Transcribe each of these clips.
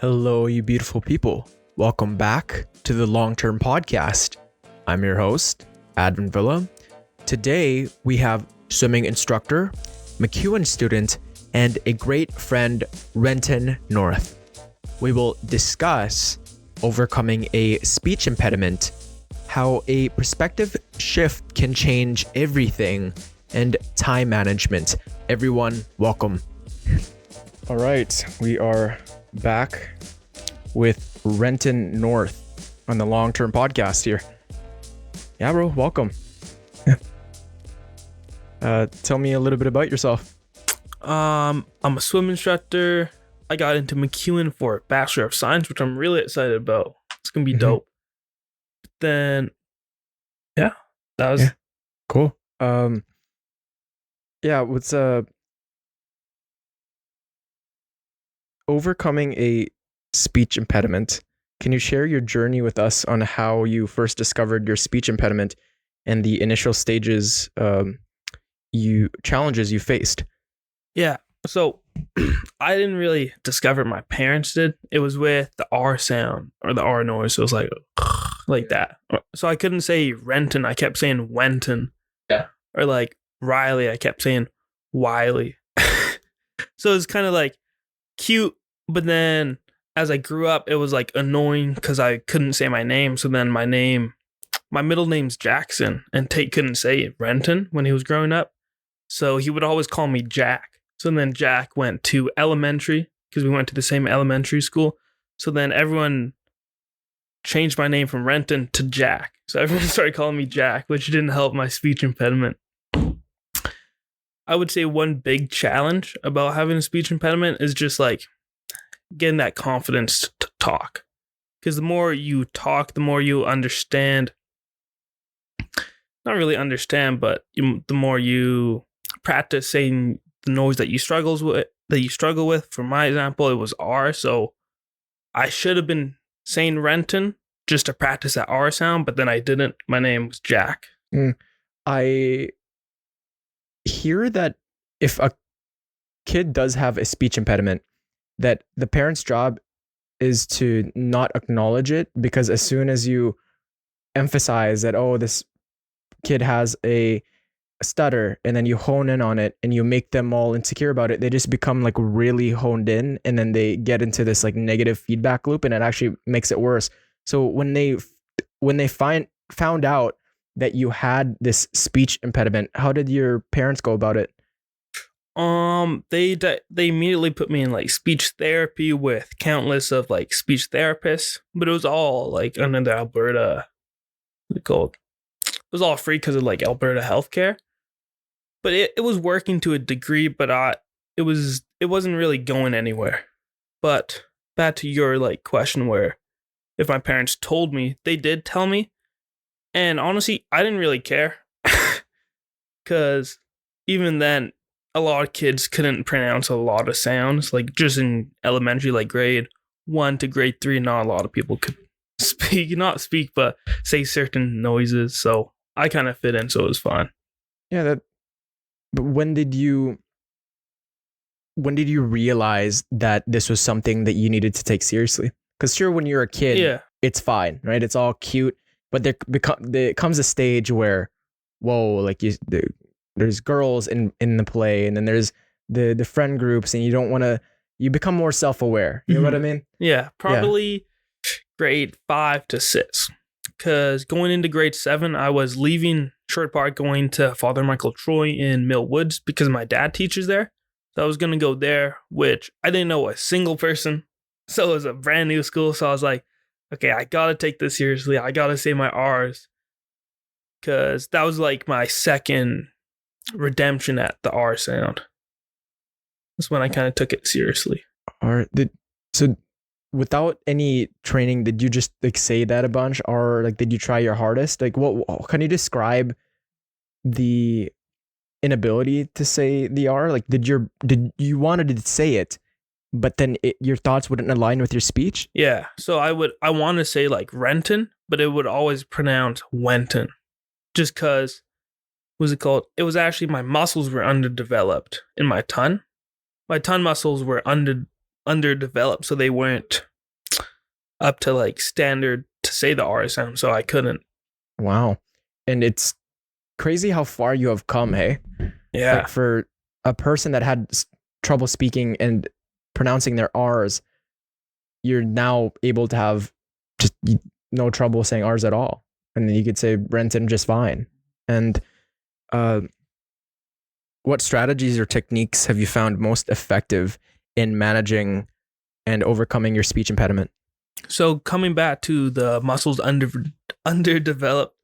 Hello, you beautiful people. Welcome back to the Long-Term Podcast. I'm your host, Advin Villa. Today, we have swimming instructor, MacEwan student, and a great friend, Renton North. We will discuss overcoming a speech impediment, how a perspective shift can change everything, and time management. Everyone, welcome. All right, we are back with Renton North on the Long-Term Podcast here. Yeah, bro, welcome. Tell me a little bit about yourself. I'm a swim instructor. I got into MacEwan for Bachelor of Science, which I'm really excited about. It's gonna be dope. Then, yeah, that was Cool. What's overcoming a speech impediment? Can you share your journey with us on how you first discovered your speech impediment and the initial stages, challenges you faced? Yeah. So I didn't really discover it. My parents did. It was with the R sound or the R noise. So it was like that. So I couldn't say Renton. I kept saying Wenton. Yeah. Or like Riley. I kept saying Wiley. So it's kind of like cute, but then as I grew up, it was like annoying because I couldn't say my name. So then my middle name's Jackson, and Tate couldn't say Renton when he was growing up. So he would always call me Jack. So then Jack went to elementary because we went to the same elementary school. So then everyone changed my name from Renton to Jack. So everyone started calling me Jack, which didn't help my speech impediment. I would say one big challenge about having a speech impediment is just like getting that confidence to talk. Because the more you talk, the more you understand. Not really understand, but the more you practice saying the noise that you struggle with. For my example, it was R. So I should have been saying Renton just to practice that R sound, but then I didn't. My name was Jack. I hear that if a kid does have a speech impediment, that the parent's job is to not acknowledge it, because as soon as you emphasize that, oh, this kid has a stutter, and then you hone in on it and you make them all insecure about it, they just become like really honed in, and then they get into this like negative feedback loop, and it actually makes it worse. So when they found out that you had this speech impediment, how did your parents go about it? They immediately put me in like speech therapy with countless of like speech therapists, but it was all like under the Alberta, what's it called? It was all free because of like Alberta healthcare. But it was working to a degree, but it wasn't really going anywhere. But back to your like question, where if my parents told me, they did tell me, and honestly, I didn't really care, because even then, a lot of kids couldn't pronounce a lot of sounds. Like just in elementary, like grade 1 to grade 3, not a lot of people could but say certain noises. So I kind of fit in, so it was fun. Yeah, but when did you realize that this was something that you needed to take seriously? Because sure, when you're a kid, it's fine, right? It's all cute, but there comes a stage where, whoa, like there's girls in the play, and then there's the friend groups, and you become more self-aware. You know what I mean? Yeah, probably grade 5 to 6. Because going into grade 7, I was leaving Short Park, going to Father Michael Troy in Mill Woods because my dad teaches there. So I was going to go there, which I didn't know a single person. So it was a brand new school. So I was like, okay, I got to take this seriously. I got to say my R's. Because that was like my second redemption at the R sound. That's when I kind of took it seriously. So without any training, did you just like say that a bunch, or like did you try your hardest? Like, what can you describe the inability to say the R? Like, did you wanted to say it, but then your thoughts wouldn't align with your speech? Yeah. So I want to say like Renton, but it would always pronounce Wenton, just because, what's it called? It was actually my muscles were underdeveloped in my tongue. My tongue muscles were underdeveloped, so they weren't up to like standard to say the R sound, so I couldn't. Wow. And it's crazy how far you have come, hey? Yeah. Like for a person that had trouble speaking and pronouncing their R's, you're now able to have just no trouble saying R's at all. And then you could say Renton just fine. And what strategies or techniques have you found most effective in managing and overcoming your speech impediment? So coming back to the muscles underdeveloped,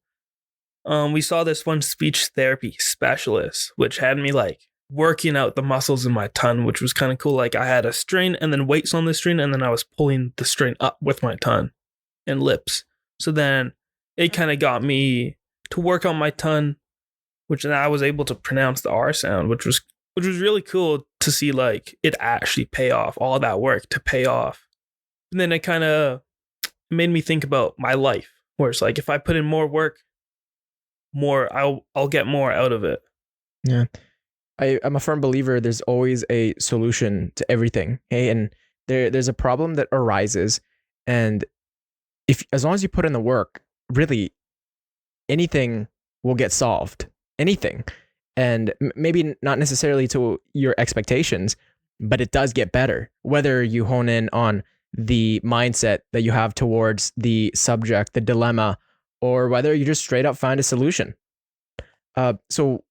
we saw this one speech therapy specialist, which had me like working out the muscles in my tongue, which was kind of cool. Like I had a string and then weights on the string, and then I was pulling the string up with my tongue and lips. So then it kind of got me to work on my tongue, which then I was able to pronounce the R sound, which was really cool to see like it actually pay off, all that work to pay off. And then it kind of made me think about my life, where it's like if I put in more work, I'll get more out of it. Yeah. I'm a firm believer there's always a solution to everything. Okay. And there's a problem that arises. And as long as you put in the work, really anything will get solved. Anything. And maybe not necessarily to your expectations, but it does get better. Whether you hone in on the mindset that you have towards the subject, the dilemma, or whether you just straight up find a solution. So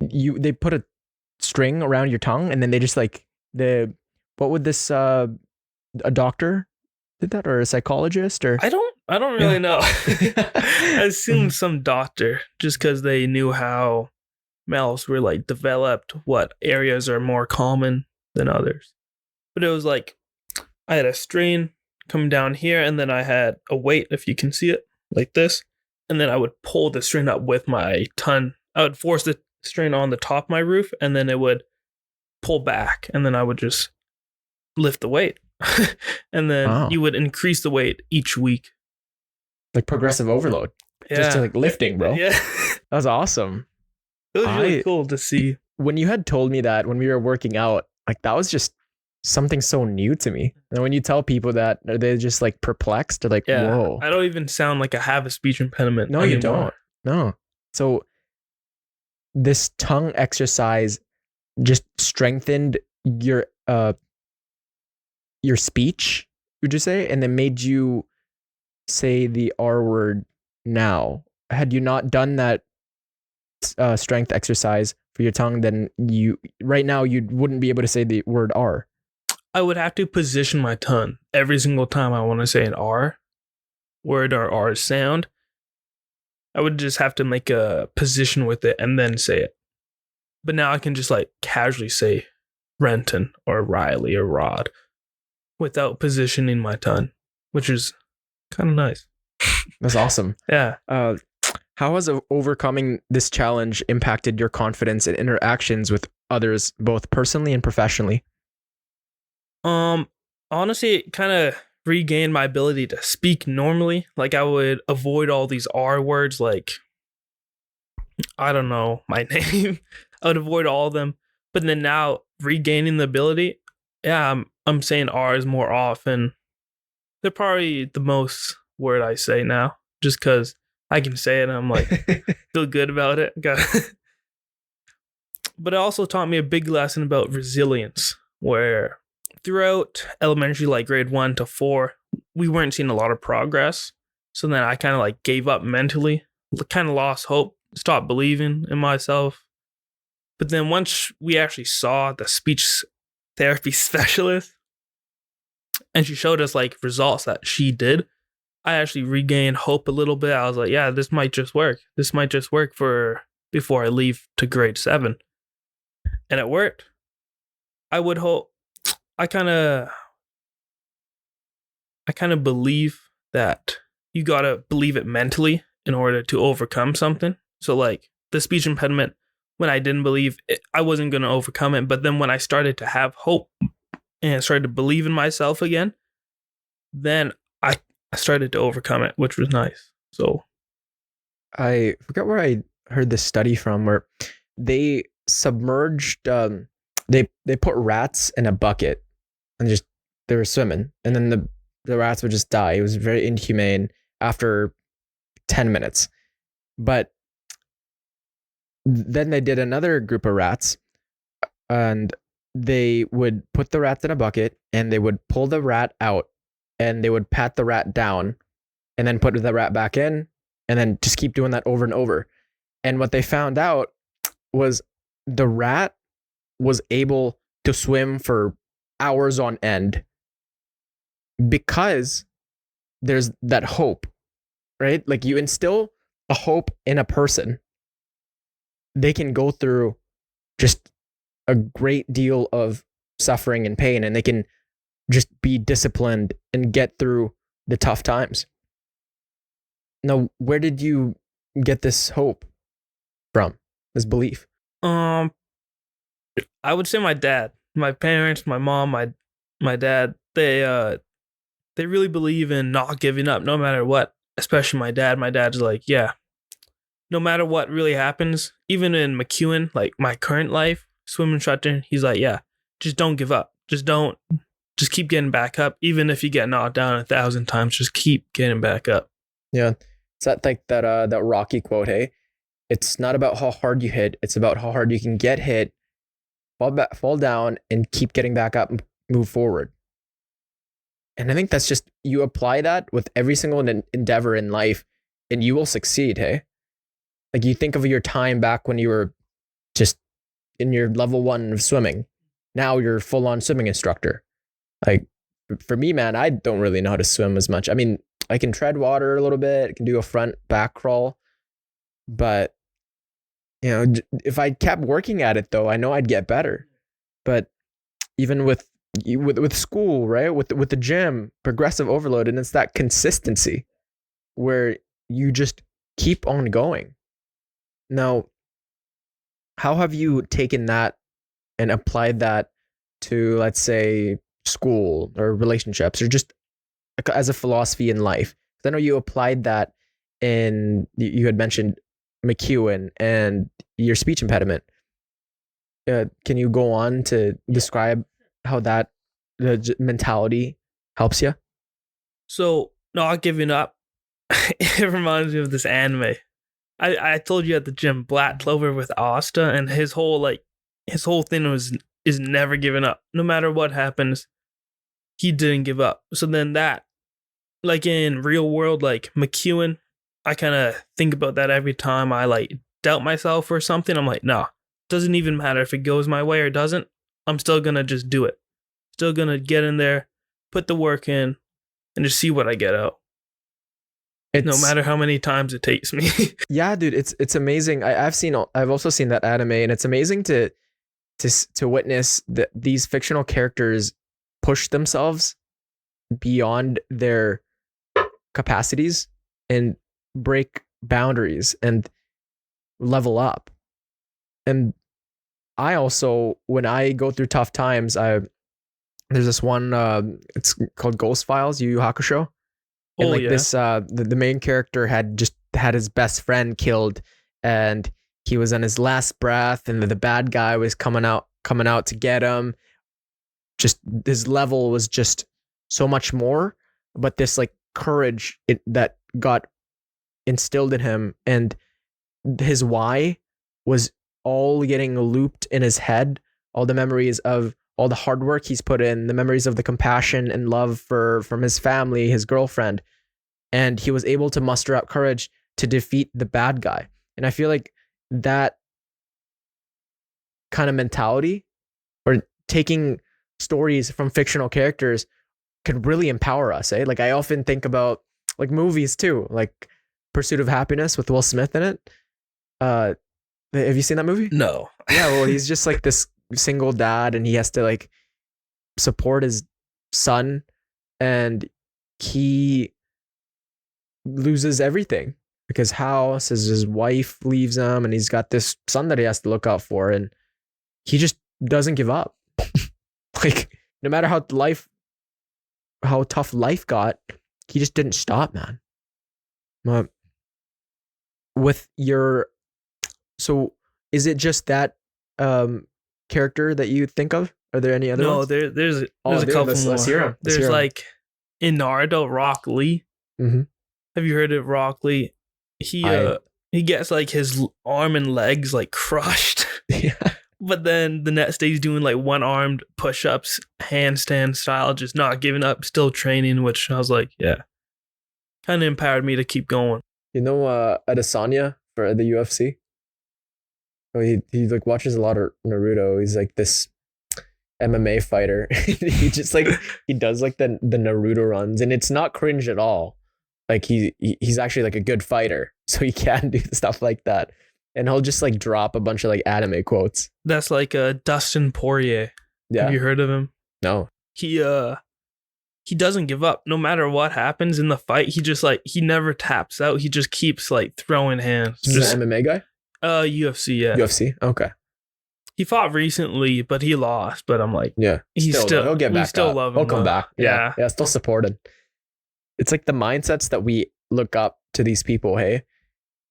they put a string around your tongue, and then they just like what would this a doctor did that, or a psychologist, or I don't really know. I assume some doctor, just because they knew how mouths were like developed, what areas are more common than others. But it was like I had a string coming down here, and then I had a weight, if you can see it, like this. And then I would pull the string up with my tongue. I would force the string on the top of my roof, and then it would pull back, and then I would just lift the weight. And then you would increase the weight each week. Like progressive overload. Yeah. Just to like lifting, bro. Yeah. That was awesome. It was really cool to see. When you had told me that when we were working out, like that was just something so new to me. And when you tell people that, are they just like perplexed or like, whoa? I don't even sound like I have a speech impediment. No, anymore. you don't. No. So this tongue exercise just strengthened your speech, would you say? And then made you say the R word now. Had you not done that strength exercise for your tongue, then right now you wouldn't be able to say the word R. I would have to position my tongue every single time I want to say an R word or R sound. I would just have to make a position with it and then say it. But now I can just like casually say Renton or Riley or Rod without positioning my tongue, which is kind of nice. That's awesome. Yeah. How has overcoming this challenge impacted your confidence and interactions with others, both personally and professionally? Honestly, it kind of regained my ability to speak normally. Like I would avoid all these R words, like I don't know my name. I would avoid all of them. But then now regaining the ability, yeah, I'm saying R's more often. They're probably the most word I say now, just because I can say it and I'm like feel good about it. But it also taught me a big lesson about resilience, where throughout elementary, like grade 1 to 4, we weren't seeing a lot of progress. So then I kind of like gave up mentally, kind of lost hope, stopped believing in myself. But then once we actually saw the speech therapy specialist and she showed us like results that she did, I actually regained hope a little bit. I was like, yeah, this might just work. This might just work for before I leave to grade 7. And it worked. I would hope. I kind of believe that you got to believe it mentally in order to overcome something. So like the speech impediment, when I didn't believe it, I wasn't going to overcome it. But then when I started to have hope and I started to believe in myself again, then I started to overcome it, which was nice. So I forgot where I heard this study from, where they submerged, they put rats in a bucket and just they were swimming, and then the the rats would just die. It was very inhumane after 10 minutes. But then they did another group of rats, and they would put the rats in a bucket and they would pull the rat out and they would pat the rat down and then put the rat back in and then just keep doing that over and over. And what they found out was the rat was able to swim for hours on end because there's that hope, right? Like you instill a hope in a person, they can go through just a great deal of suffering and pain, and they can just be disciplined and get through the tough times. Now, where did you get this hope from, this belief? I would say my dad, my parents, my mom, my dad, they really believe in not giving up no matter what. Especially my dad. My dad's like, yeah, no matter what really happens, even in MacEwan, like my current life, swim instructor, he's like, yeah, just don't give up. Just keep getting back up. Even if you get knocked down 1,000 times, just keep getting back up. Yeah. It's that Rocky quote, hey? It's not about how hard you hit, it's about how hard you can get hit, fall down, and keep getting back up and move forward. And I think that's just, you apply that with every single endeavor in life and you will succeed, hey? Like you think of your time back when you were just in your level 1 of swimming. Now you're full on swimming instructor. Like for me, man, I don't really know how to swim as much. I mean, I can tread water a little bit, I can do a front back crawl, but you know, if I kept working at it though, I know I'd get better. But even with school, right? With the gym, progressive overload, and it's that consistency where you just keep on going. Now, how have you taken that and applied that to, let's say, school or relationships, or just as a philosophy in life? Because I know you applied that you had mentioned MacEwan and your speech impediment. Can you go on to describe how that the mentality helps you? So not giving up, it reminds me of this anime. I told you at the gym, Black Clover with Asta, and his whole thing is never giving up. No matter what happens, he didn't give up. So then that, like in real world, like MacEwan, I kind of think about that every time I like doubt myself or something. I'm like, no, doesn't even matter if it goes my way or doesn't. I'm still gonna just do it. Still gonna get in there, put the work in, and just see what I get out. No matter how many times it takes me. Yeah, dude, it's amazing. I've also seen that anime, and it's amazing to witness that these fictional characters push themselves beyond their capacities and break boundaries and level up. And I also, when I go through tough times, there's this one, it's called Ghost Files, Yu Yu Hakusho. And this, the main character had just had his best friend killed, and he was on his last breath, and the bad guy was coming out to get him. Just his level was just so much more, but this like courage that got instilled in him, and his why was all getting looped in his head. All the memories of all the hard work he's put in, the memories of the compassion and love from his family, his girlfriend. And he was able to muster up courage to defeat the bad guy. And I feel like that kind of mentality, or taking stories from fictional characters, could really empower us, eh? Like I often think about like movies too, like Pursuit of Happiness with Will Smith in it. Have you seen that movie? No. Yeah, well, he's just like this single dad, and he has to like support his son, and he loses everything, like his house, his wife leaves him, and he's got this son that he has to look out for, and he just doesn't give up. Like no matter how tough life got, he just didn't stop, man. So is it just that character that you think of? Are there any other ones? No, there's a couple more. Let's hear 'em. There's like in Naruto, Rock Lee. Mm-hmm. Have you heard of Rock Lee? He gets like his arm and legs like crushed. Yeah. But then the next day he's doing like one-armed push-ups, handstand style, just not giving up, still training, which I was like, yeah. Kind of empowered me to keep going. You know Adesanya for the UFC? Oh, he like watches a lot of Naruto. He's like this MMA fighter. He just like he does like the Naruto runs, and it's not cringe at all. Like he's actually like a good fighter, so he can do stuff like that. And he'll just like drop a bunch of like anime quotes. That's like Dustin Poirier. Yeah. Have you heard of him? No. He doesn't give up no matter what happens in the fight. He never taps out. He just keeps like throwing hands. He's Just an MMA guy? UFC, yeah. UFC? Okay. He fought recently, but he lost. But I'm like, Yeah. he'll get back. We still up. love him. He'll come back. Yeah. Yeah. Still supported. It's like the mindsets that we look up to these people. Hey,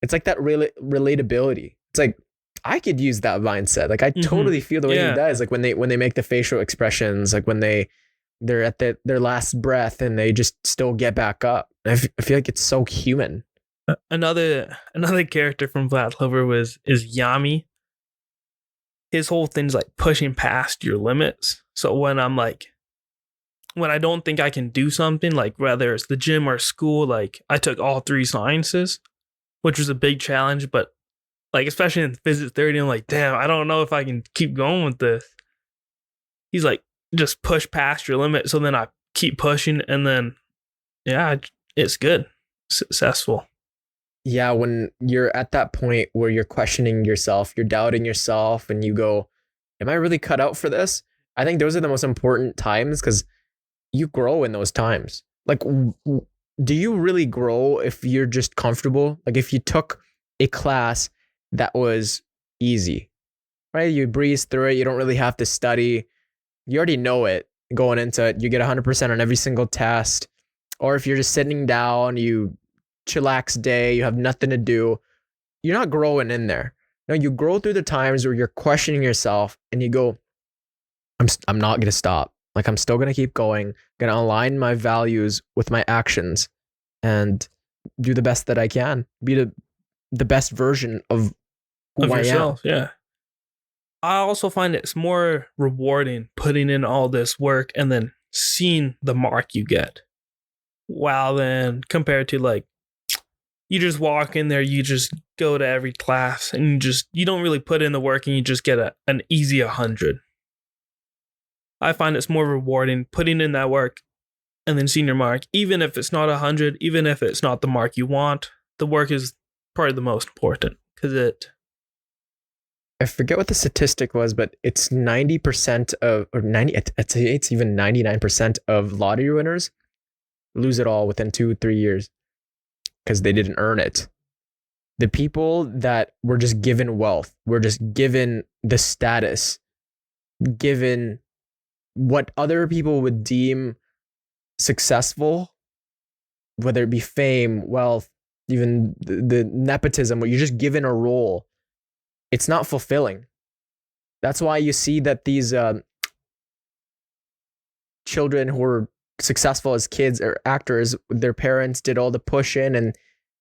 it's like that relatability. It's like I could use that mindset. Like I totally feel the way he does. Like when they make the facial expressions, like when they're at their last breath and they just still get back up. I feel like it's so human. Another character from Black Clover is Yami. His whole thing's like pushing past your limits. So when I don't think I can do something, like whether it's the gym or school, like I took all 3 sciences, which was a big challenge, but like especially in physics 30, I'm like, damn, I don't know if I can keep going with this. He's like, just push past your limit. So then I keep pushing, and then it's good, successful. Yeah, when you're at that point where you're questioning yourself, you're doubting yourself, and you go, am I really cut out for this? I think those are the most important times because you grow in those times. Like, do you really grow if you're just comfortable? Like if you took a class that was easy, right? You breeze through it. You don't really have to study. You already know it going into it. You get 100% on every single test. Or if you're just sitting down, you chillax day, you have nothing to do, you're not growing in there. No, you grow through the times where you're questioning yourself and you go, I'm not going to stop. Like I'm still going to keep going, going to align my values with my actions and do the best that I can. Be the best version of who I yourself. am. Yeah. I also find it's more rewarding putting in all this work and then seeing the mark you get. Wow, then compared to like you just walk in there, you just go to every class and you don't really put in the work and you just get an easy 100. I find it's more rewarding putting in that work and then seeing your mark, even if it's not 100, even if it's not the mark you want. The work is probably the most important because I forget what the statistic was, but it's 90% I'd say it's even 99% of lottery winners lose it all within 2-3 years because they didn't earn it. The people that were just given wealth, were just given the status, given what other people would deem successful, whether it be fame, wealth, even the nepotism, where you're just given a role. It's not fulfilling. That's why you see that these children who were successful as kids or actors, their parents did all the push-in and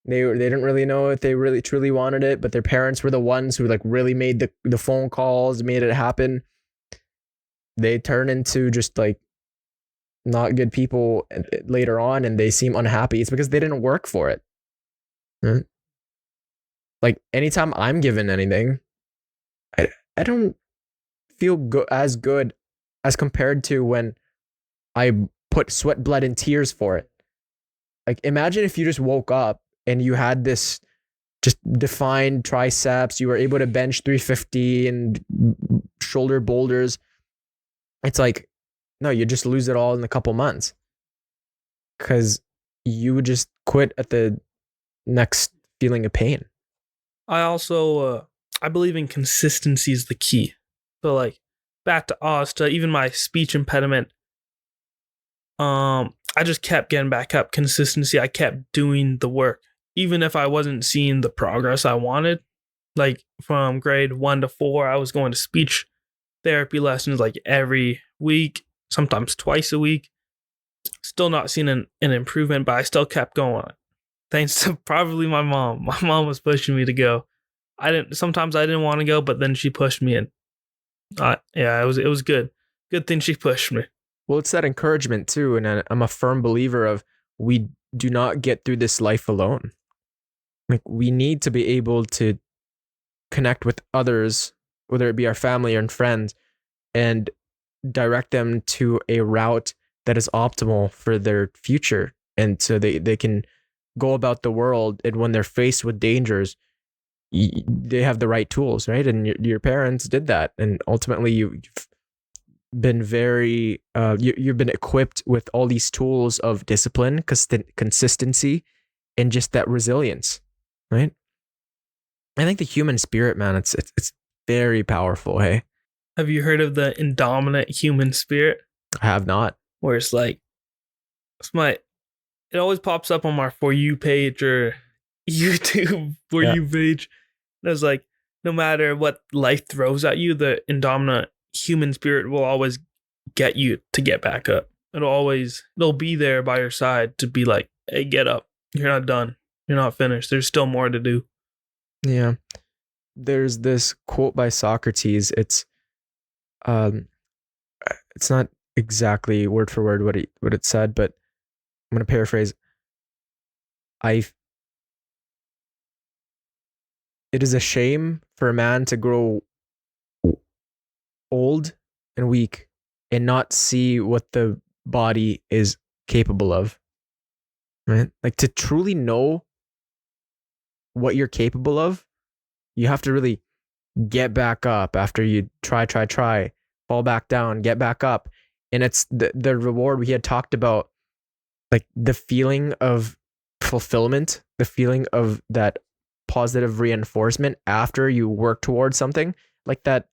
they didn't really know if they really truly wanted it, but their parents were the ones who like really made the phone calls, made it happen. They turn into just like not good people later on and they seem unhappy. It's because they didn't work for it. Right? Like anytime I'm given anything, I don't feel as good as compared to when I put sweat, blood, and tears for it. Like imagine if you just woke up and you had this just defined triceps, you were able to bench 350 and shoulder boulders. It's like, no, you just lose it all in a couple months because you would just quit at the next feeling of pain. I also I believe in consistency is the key. So like back to Osta, even my speech impediment, I just kept getting back up. Consistency. I kept doing the work, even if I wasn't seeing the progress I wanted. Like from grade 1 to 4, I was going to speech therapy lessons like every week, sometimes twice a week. still not seen an improvement, but I still kept going. Thanks to probably my mom. My mom was pushing me to go. Sometimes I didn't want to go, but then she pushed me in. Yeah, it was good. Good thing she pushed me. Well, it's that encouragement too. And I'm a firm believer of we do not get through this life alone. Like we need to be able to connect with others, whether it be our family or friends, and direct them to a route that is optimal for their future. And so they can go about the world, and when they're faced with dangers, they have the right tools, right? And your parents did that. And ultimately you've been very, you've been equipped with all these tools of discipline, consistency, and just that resilience, right? I think the human spirit, man, it's very powerful. Hey, have you heard of the indominant human spirit? I have not. Where it's like, it always pops up on my For You page or YouTube For You page. And it's like, no matter what life throws at you, the indominant human spirit will always get you to get back up. It'll be there by your side to be like, hey, get up. You're not done. You're not finished. There's still more to do. Yeah. There's this quote by Socrates. It's not exactly word for word what it said, but I'm going to paraphrase. It is a shame for a man to grow old and weak and not see what the body is capable of. Right? Like to truly know what you're capable of, you have to really get back up after you try, fall back down, get back up. And it's the reward we had talked about, like the feeling of fulfillment, the feeling of that positive reinforcement after you work towards something, like that,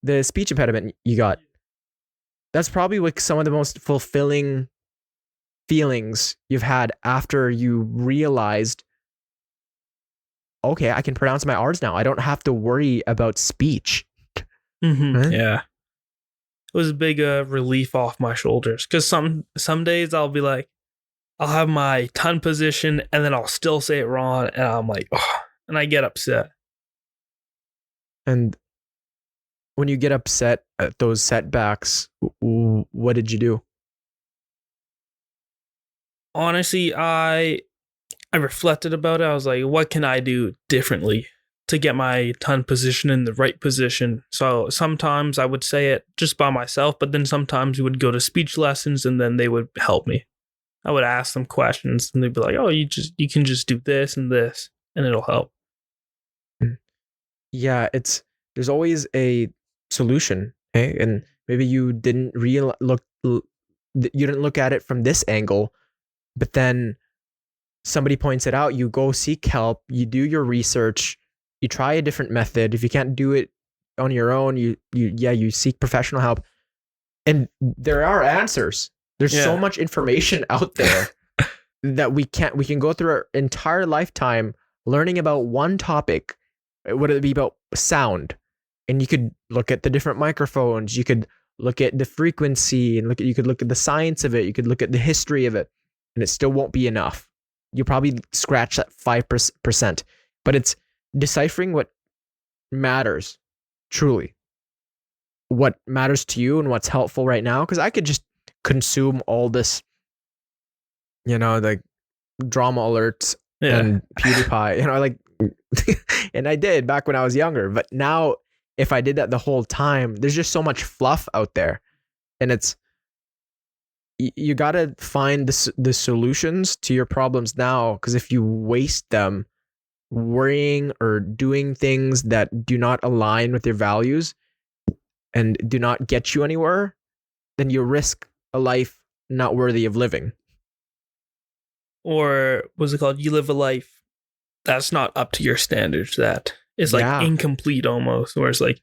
the speech impediment you got. That's probably like some of the most fulfilling feelings you've had after you realized, okay, I can pronounce my R's now. I don't have to worry about speech. Mm-hmm. Right? Yeah. It was a big relief off my shoulders. Because some days I'll be like, I'll have my tongue position and then I'll still say it wrong. And I'm like, oh, and I get upset. And when you get upset at those setbacks, what did you do? Honestly, I reflected about it. I was like, what can I do differently to get my tongue position in the right position? So sometimes I would say it just by myself, but then sometimes we would go to speech lessons and then they would help me. I would ask them questions and they'd be like, oh, you can just do this and this and it'll help. Yeah, there's always a solution, okay? And maybe you didn't you didn't look at it from this angle, but then somebody points it out, you go seek help, you do your research, you try a different method. If you can't do it on your own, you seek professional help. And there are answers. There's so much information out there that we can go through our entire lifetime learning about one topic. Would it be about sound? And you could look at the different microphones, you could look at the frequency, and you could look at the science of it, you could look at the history of it, and it still won't be enough. You probably scratch that 5%, but it's deciphering what matters truly, what matters to you and what's helpful right now. Because I could just consume all this, like drama alerts and PewDiePie, like, and I did back when I was younger. But now, if I did that the whole time, there's just so much fluff out there, and you got to find the solutions to your problems now, because if you waste them worrying or doing things that do not align with your values and do not get you anywhere, then you risk a life not worthy of living. Or what's it called? You live a life that's not up to your standards. That is like incomplete almost, where it's like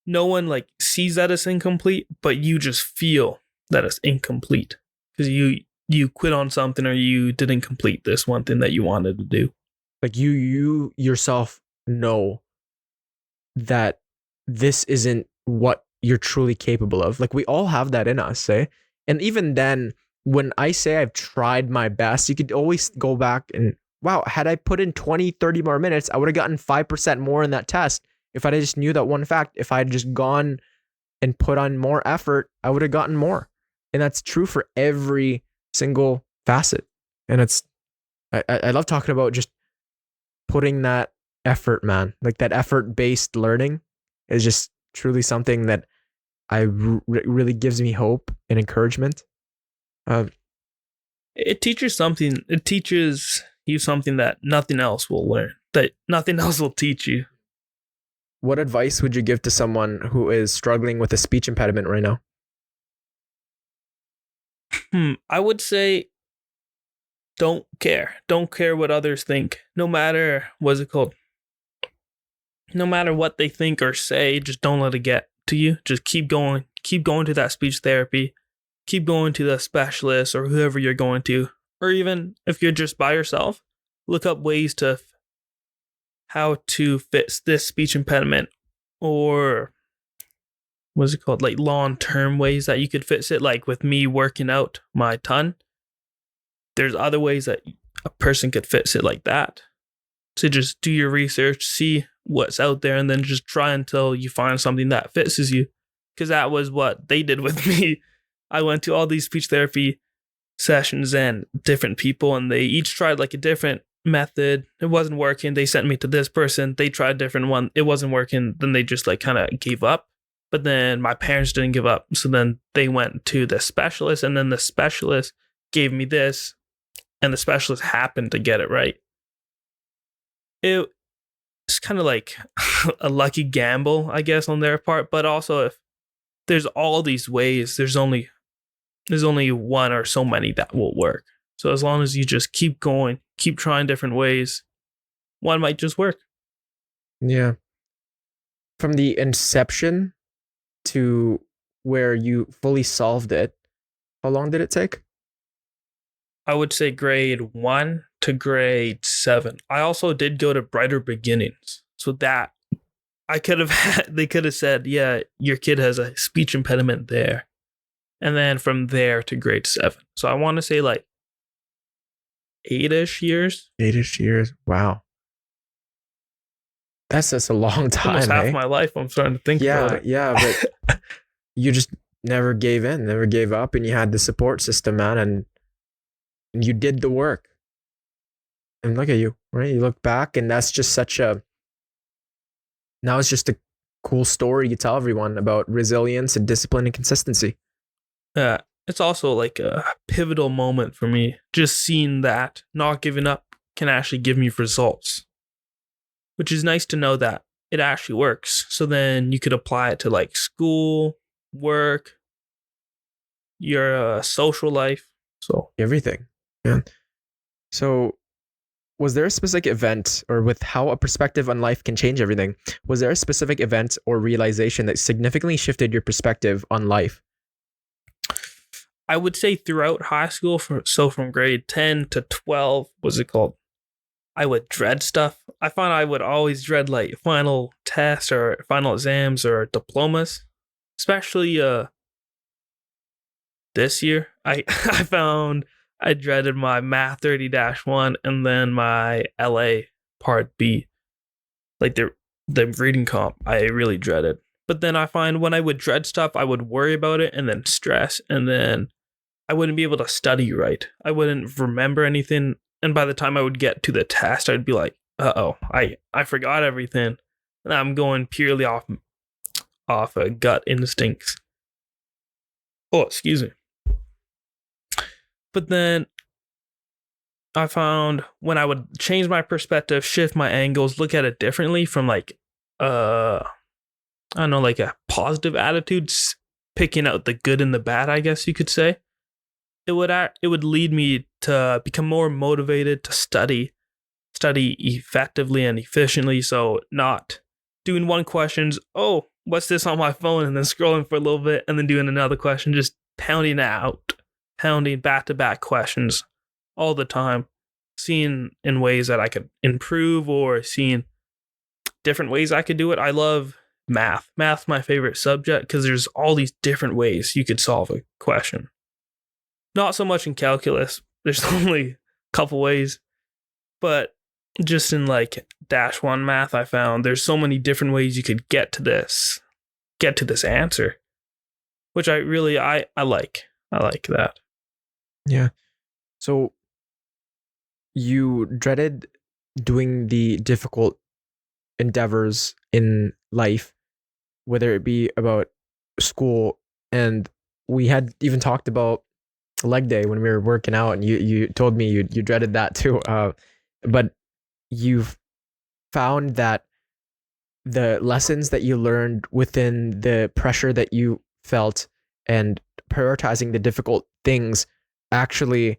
no one like sees that as incomplete, but you just feel that it's incomplete because you quit on something or you didn't complete this one thing that you wanted to do. Like you yourself know that this isn't what you're truly capable of. Like we all have that in us, eh? And even then, when I say I've tried my best, you could always go back and, wow, had I put in 20, 30 more minutes, I would have gotten 5% more in that test. If I just knew that one fact, if I had just gone and put on more effort, I would have gotten more. And that's true for every single facet. And I love talking about just putting that effort, man. Like that effort-based learning is just truly something that really gives me hope and encouragement. It teaches something. It teaches you something that nothing else will learn, that nothing else will teach you. What advice would you give to someone who is struggling with a speech impediment right now? I would say don't care. Don't care what others think. No matter, what's it called? No matter what they think or say, just don't let it get to you. Just keep going. Keep going to that speech therapy. Keep going to the specialist or whoever you're going to. Or even if you're just by yourself, look up ways to how to fix this speech impediment, or what's it called? Like long-term ways that you could fix it. Like with me working out my tongue, there's other ways that a person could fix it like that. So just do your research, see what's out there, and then just try until you find something that fixes you. Because that was what they did with me. I went to all these speech therapy sessions and different people, and they each tried like a different method. It wasn't working. They sent me to this person. They tried a different one. It wasn't working. Then they just like kind of gave up. But then my parents didn't give up. So then they went to the specialist, and then the specialist gave me this, and the specialist happened to get it right. It's kind of like a lucky gamble, I guess, on their part. But also, if there's all these ways, there's only one or so many that will work. So as long as you just keep going, keep trying different ways, one might just work. Yeah. From the inception to where you fully solved it, how long did it take? I would say grade 1 to grade 7. I also did go to Brighter Beginnings. So that they could have said, yeah, your kid has a speech impediment there. And then from there to grade 7. So I want to say like 8-ish years. 8-ish years. Wow. That's just a long time. Almost half my life. I'm starting to think about it. Yeah, but you just never gave in, never gave up, and you had the support system, man, and you did the work. And look at you, right? You look back, and that's just now it's just a cool story you tell everyone about resilience and discipline and consistency. It's also like a pivotal moment for me. Just seeing that not giving up can actually give me results, which is nice to know that it actually works. So then you could apply it to like school, work, your social life. So everything. Yeah. So was there a specific event, or with how a perspective on life can change everything, was there a specific event or realization that significantly shifted your perspective on life? I would say throughout high school, from grade 10 to 12, I would dread stuff. I found I would always dread like final tests or final exams or diplomas, especially this year. I found I dreaded my Math 30-1 and then my LA Part B. Like the reading comp, I really dreaded. But then I find when I would dread stuff, I would worry about it and then stress, and then I wouldn't be able to study right. I wouldn't remember anything. And by the time I would get to the test, I'd be like, uh-oh, I forgot everything. And I'm going purely off gut instincts. Oh, excuse me. But then I found when I would change my perspective, shift my angles, look at it differently from like, I don't know, like a positive attitude, picking out the good and the bad, I guess you could say. It would lead me to become more motivated to study effectively and efficiently. So not doing one questions, oh, what's this on my phone, and then scrolling for a little bit and then doing another question, just pounding back-to-back questions all the time, seeing in ways that I could improve or seeing different ways I could do it. I love math. Math's my favorite subject because there's all these different ways you could solve a question. Not so much in calculus. There's only a couple ways. But just in like dash one math, I found there's so many different ways you could get to this answer, which I really I like. I like that. Yeah. So you dreaded doing the difficult endeavors in life, whether it be about school, and we had even talked about leg day when we were working out, and you told me you dreaded that too. But you've found that the lessons that you learned within the pressure that you felt and prioritizing the difficult things actually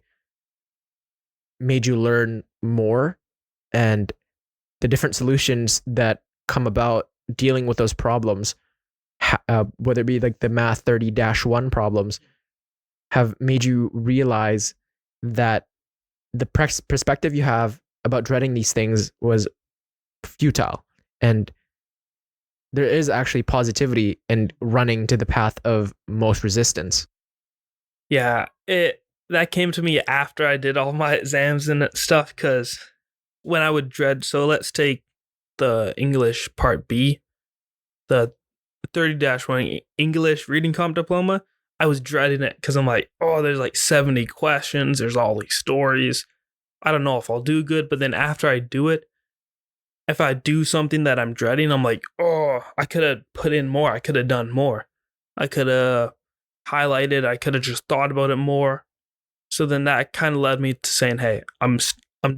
made you learn more, and the different solutions that come about dealing with those problems, whether it be like the math 30-1 problems, have made you realize that the perspective you have about dreading these things was futile, and there is actually positivity in running to the path of most resistance. Yeah, that came to me after I did all my exams and stuff, because when I would dread, so let's take the English part B, the 30-1 English reading comp diploma. I was dreading it because I'm like, oh, there's like 70 questions, there's all these stories. I don't know if I'll do good, but then after I do it, if I do something that I'm dreading, I'm like, oh, I could have put in more. I could have done more. I could have highlighted. I could have just thought about it more. So then that kind of led me to saying, hey, I'm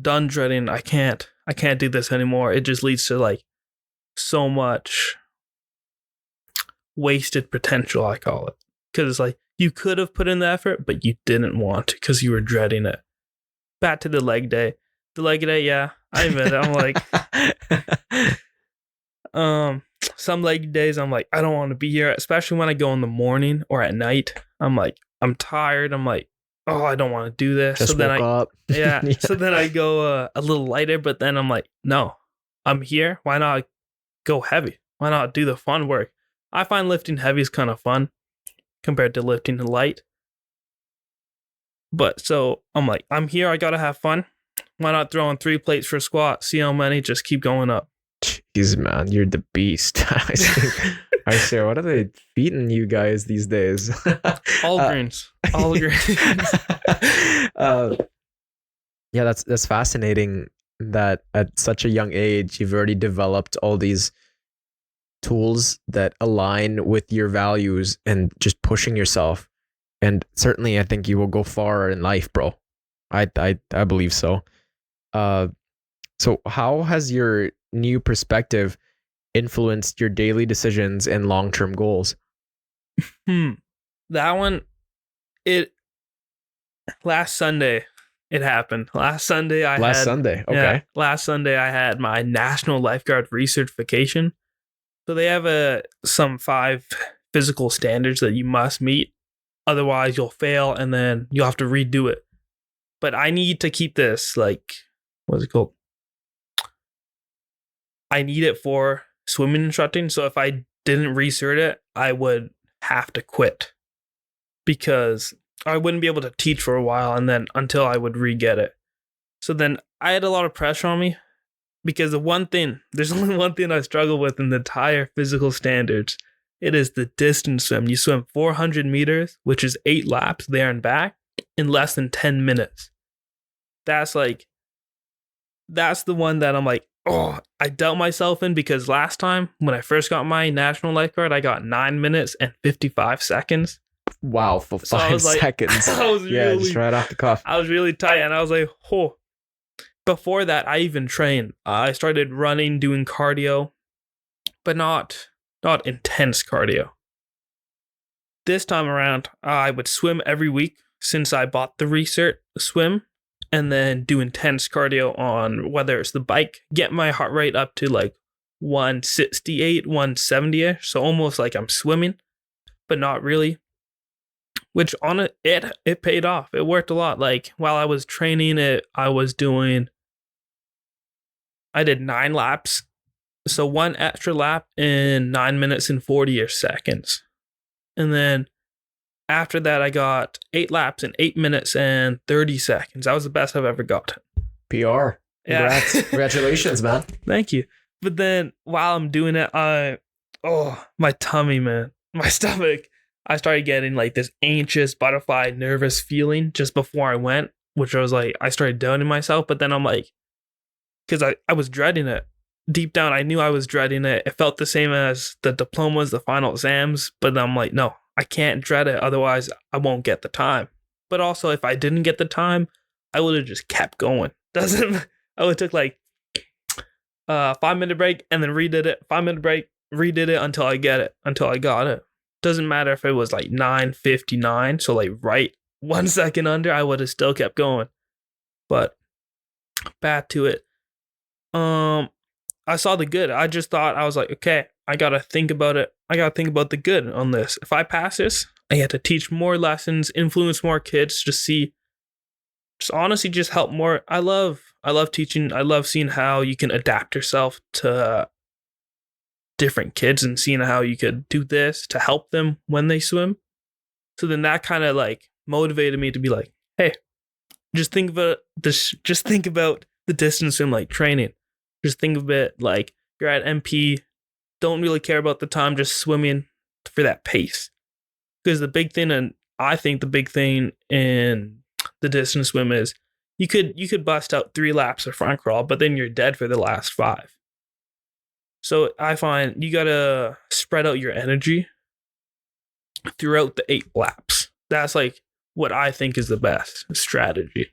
done dreading. I can't do this anymore. It just leads to like so much wasted potential, I call it. Because it's like you could have put in the effort, but you didn't want to because you were dreading it. Back to the leg day. The leg day, yeah, I admit it. I'm like, some leg days, I'm like, I don't want to be here, especially when I go in the morning or at night. I'm like, I'm tired. I'm like, oh, I don't want to do this. Just so then woke up. Yeah. So then I go a little lighter, but then I'm like, no, I'm here. Why not go heavy? Why not do the fun work? I find lifting heavy is kind of fun compared to lifting light. But so I'm like, I'm here. I got to have fun. Why not throw in 3 plates for a squat? See how many? Just keep going up. Jeez, man, you're the beast. I say, what are they feeding you guys these days? All greens. All greens. Yeah, that's fascinating that at such a young age you've already developed all these tools that align with your values and just pushing yourself. And certainly I think you will go far in life, bro. I believe so. So how has your new perspective influenced your daily decisions and long-term goals? That one, last Sunday it happened. Last Sunday, okay. Last Sunday I had my National Lifeguard recertification. So they have some 5 physical standards that you must meet. Otherwise you'll fail and then you'll have to redo it. But I need to keep this, like, what's it called? I need it for swimming instructing. So if I didn't recert it, I would have to quit because I wouldn't be able to teach for a while and then until I would re-get it. So then I had a lot of pressure on me because there's only one thing I struggle with in the entire physical standards. It is the distance swim. You swim 400 meters, which is 8 laps there and back in less than 10 minutes. That's the one that I'm like, oh, I doubt myself in because last time when I first got my National Lifeguard, I got 9 minutes and 55 seconds. Wow, for 5 seconds. Just right off the cuff. I was really tight and I was like, oh. Before that, I even trained. I started running, doing cardio, but not intense cardio. This time around, I would swim every week since I bought the recert swim, and then do intense cardio on whether it's the bike, get my heart rate up to like 168, 170ish, so almost like I'm swimming, but not really. Which on it paid off. It worked a lot. Like while I was training it, I did 9 laps. So 1 extra lap in 9 minutes and 40-ish seconds. And then After that, I got 8 laps in 8 minutes and 30 seconds. That was the best I've ever gotten. PR. Yeah. Congrats. Congratulations, man. Thank you. But then while I'm doing it, my tummy, man, my stomach, I started getting like this anxious, butterfly, nervous feeling just before I went, which I was like, I started doubting myself. But then I'm like, because I was dreading it. Deep down, I knew I was dreading it. It felt the same as the diplomas, the final exams. But then I'm like, no, I can't dread it. Otherwise, I won't get the time. But also, if I didn't get the time, I would have just kept going. I would took like 5-minute break and then redid it. 5-minute break, redid it until I got it. Doesn't matter if it was like 9:59, so like right 1 second under, I would have still kept going. But back to it. I saw the good. I just thought, I was like, okay, I gotta think about it. I gotta think about the good on this. If I pass this, I get to teach more lessons, influence more kids, just honestly just help more. I love teaching. I love seeing how you can adapt yourself to different kids and seeing how you could do this to help them when they swim. So then that kind of like motivated me to be like, hey, just think about this. Just think about the distance swim like training. Just think of it like you're at MP, don't really care about the time, just swimming for that pace. Because the big thing, and I think the big thing in the distance swim is you could bust out 3 laps of front crawl, but then you're dead for the last 5. So I find you gotta spread out your energy throughout the 8 laps. That's like what I think is the best strategy.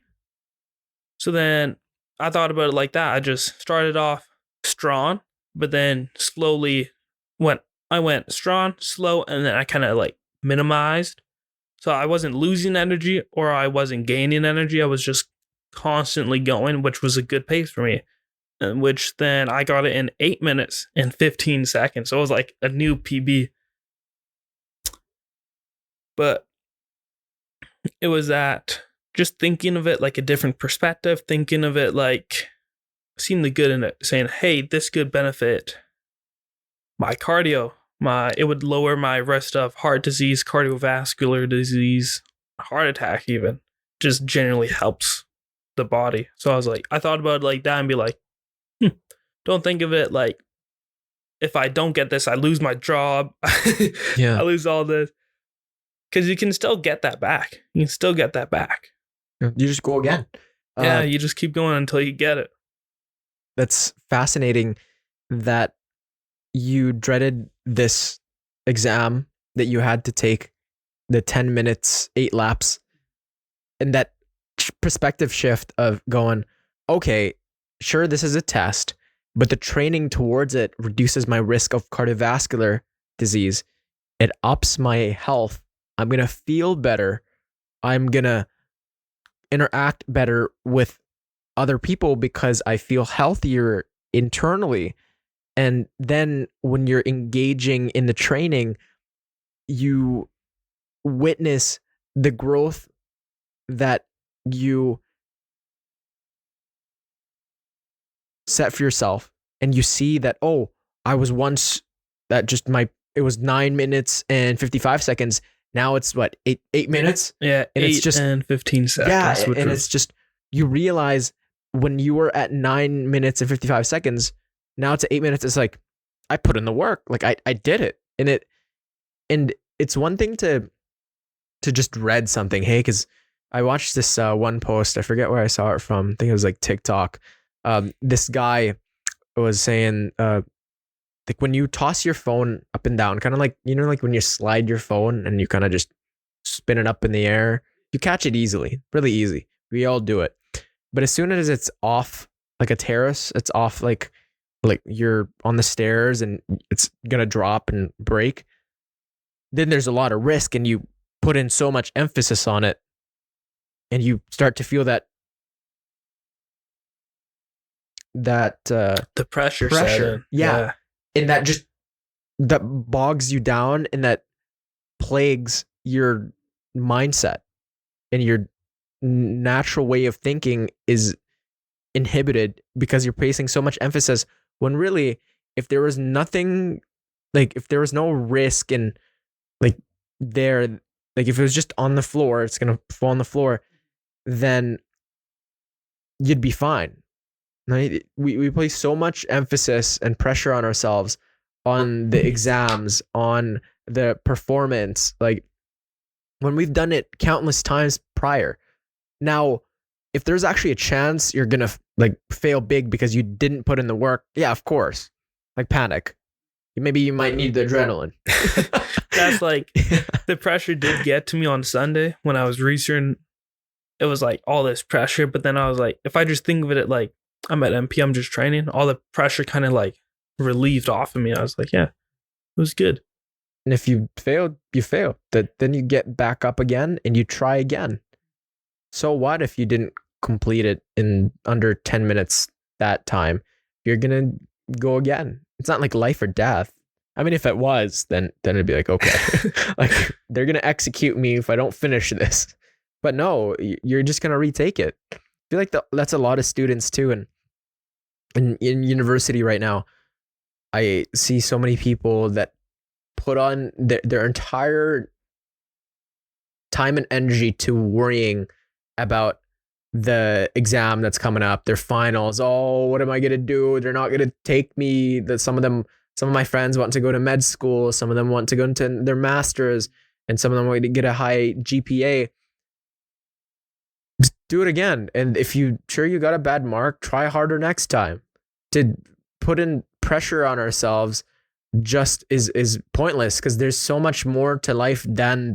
So then I thought about it like that. I just started off strong, but then slowly I went strong, slow, and then I kind of like minimized. So I wasn't losing energy or I wasn't gaining energy. I was just constantly going, which was a good pace for me. And which then I got it in 8 minutes and 15 seconds. So it was like a new PB. But it was that just thinking of it like a different perspective, thinking of it like seeing the good in it, saying, hey, this could benefit my cardio. It would lower my risk of heart disease, cardiovascular disease, heart attack even. Just generally helps the body. So I thought about it like that and be like, don't think of it like if I don't get this, I lose my job. Yeah. I lose all this. Because you can still get that back. You can still get that back. You just go again. Yeah, you just keep going until you get it. That's fascinating that you dreaded this exam that you had to take, the 10 minutes, 8 laps, and that perspective shift of going, okay, sure, this is a test, but the training towards it reduces my risk of cardiovascular disease. It ups my health. I'm going to feel better. I'm going to interact better with other people because I feel healthier internally. And then when you're engaging in the training, you witness the growth that you set for yourself. And you see that, oh, I was once that just it was 9 minutes and 55 seconds. Now it's what, eight minutes? Yeah, and 8 it's just, and 15 seconds. Yeah, and it's just, you realize when you were at 9 minutes and 55 seconds, now it's 8 minutes. It's like, I put in the work. Like I did it. And it's one thing to just read something. Hey, because I watched this one post. I forget where I saw it from. I think it was like TikTok. This guy was saying, like when you toss your phone up and down, kind of like, like when you slide your phone and you kind of just spin it up in the air, you catch it easily, really easy. We all do it. But as soon as it's off like a terrace, it's off like you're on the stairs and it's going to drop and break, then there's a lot of risk and you put in so much emphasis on it and you start to feel that the pressure. Yeah. And that bogs you down and that plagues your mindset, and your natural way of thinking is inhibited because you're placing so much emphasis when really, if there was nothing, like if there was no risk and like there, like if it was just on the floor, it's gonna fall on the floor, then you'd be fine. Right? We place so much emphasis and pressure on ourselves, on the exams, on the performance, like when we've done it countless times prior. Now, if there's actually a chance you're gonna like fail big because you didn't put in the work, yeah, of course, like panic. Maybe you might need the adrenaline. That's like the pressure did get to me on Sunday when I was researching. It was like all this pressure, but then I was like, if I just think of it like I'm at MP, I'm just training, all the pressure kind of like relieved off of me. I was like, yeah, it was good. And if you failed, you failed. Then you get back up again and you try again. So what if you didn't complete it in under 10 minutes that time? You're going to go again. It's not like life or death. I mean, if it was, then it'd be like, okay, like they're going to execute me if I don't finish this. But no, you're just going to retake it. I feel like that's a lot of students too. And in university right now, I see so many people that put on their entire time and energy to worrying about the exam that's coming up, their finals. Oh, what am I going to do? They're not going to take me. Some of my friends want to go to med school. Some of them want to go into their masters, and some of them want to get a high GPA. Just do it again. And if you got a bad mark, try harder next time. To put in pressure on ourselves just is pointless, because there's so much more to life than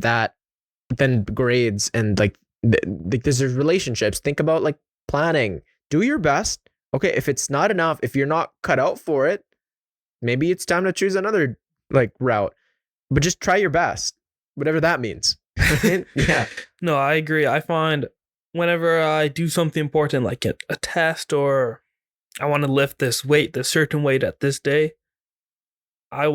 grades. And like there's relationships. Think about like planning. Do your best. Okay, if it's not enough, if you're not cut out for it, maybe it's time to choose another like route. But just try your best, whatever that means. Yeah. No, I agree. I find whenever I do something important, like a test, or I want to lift this certain weight at this day, I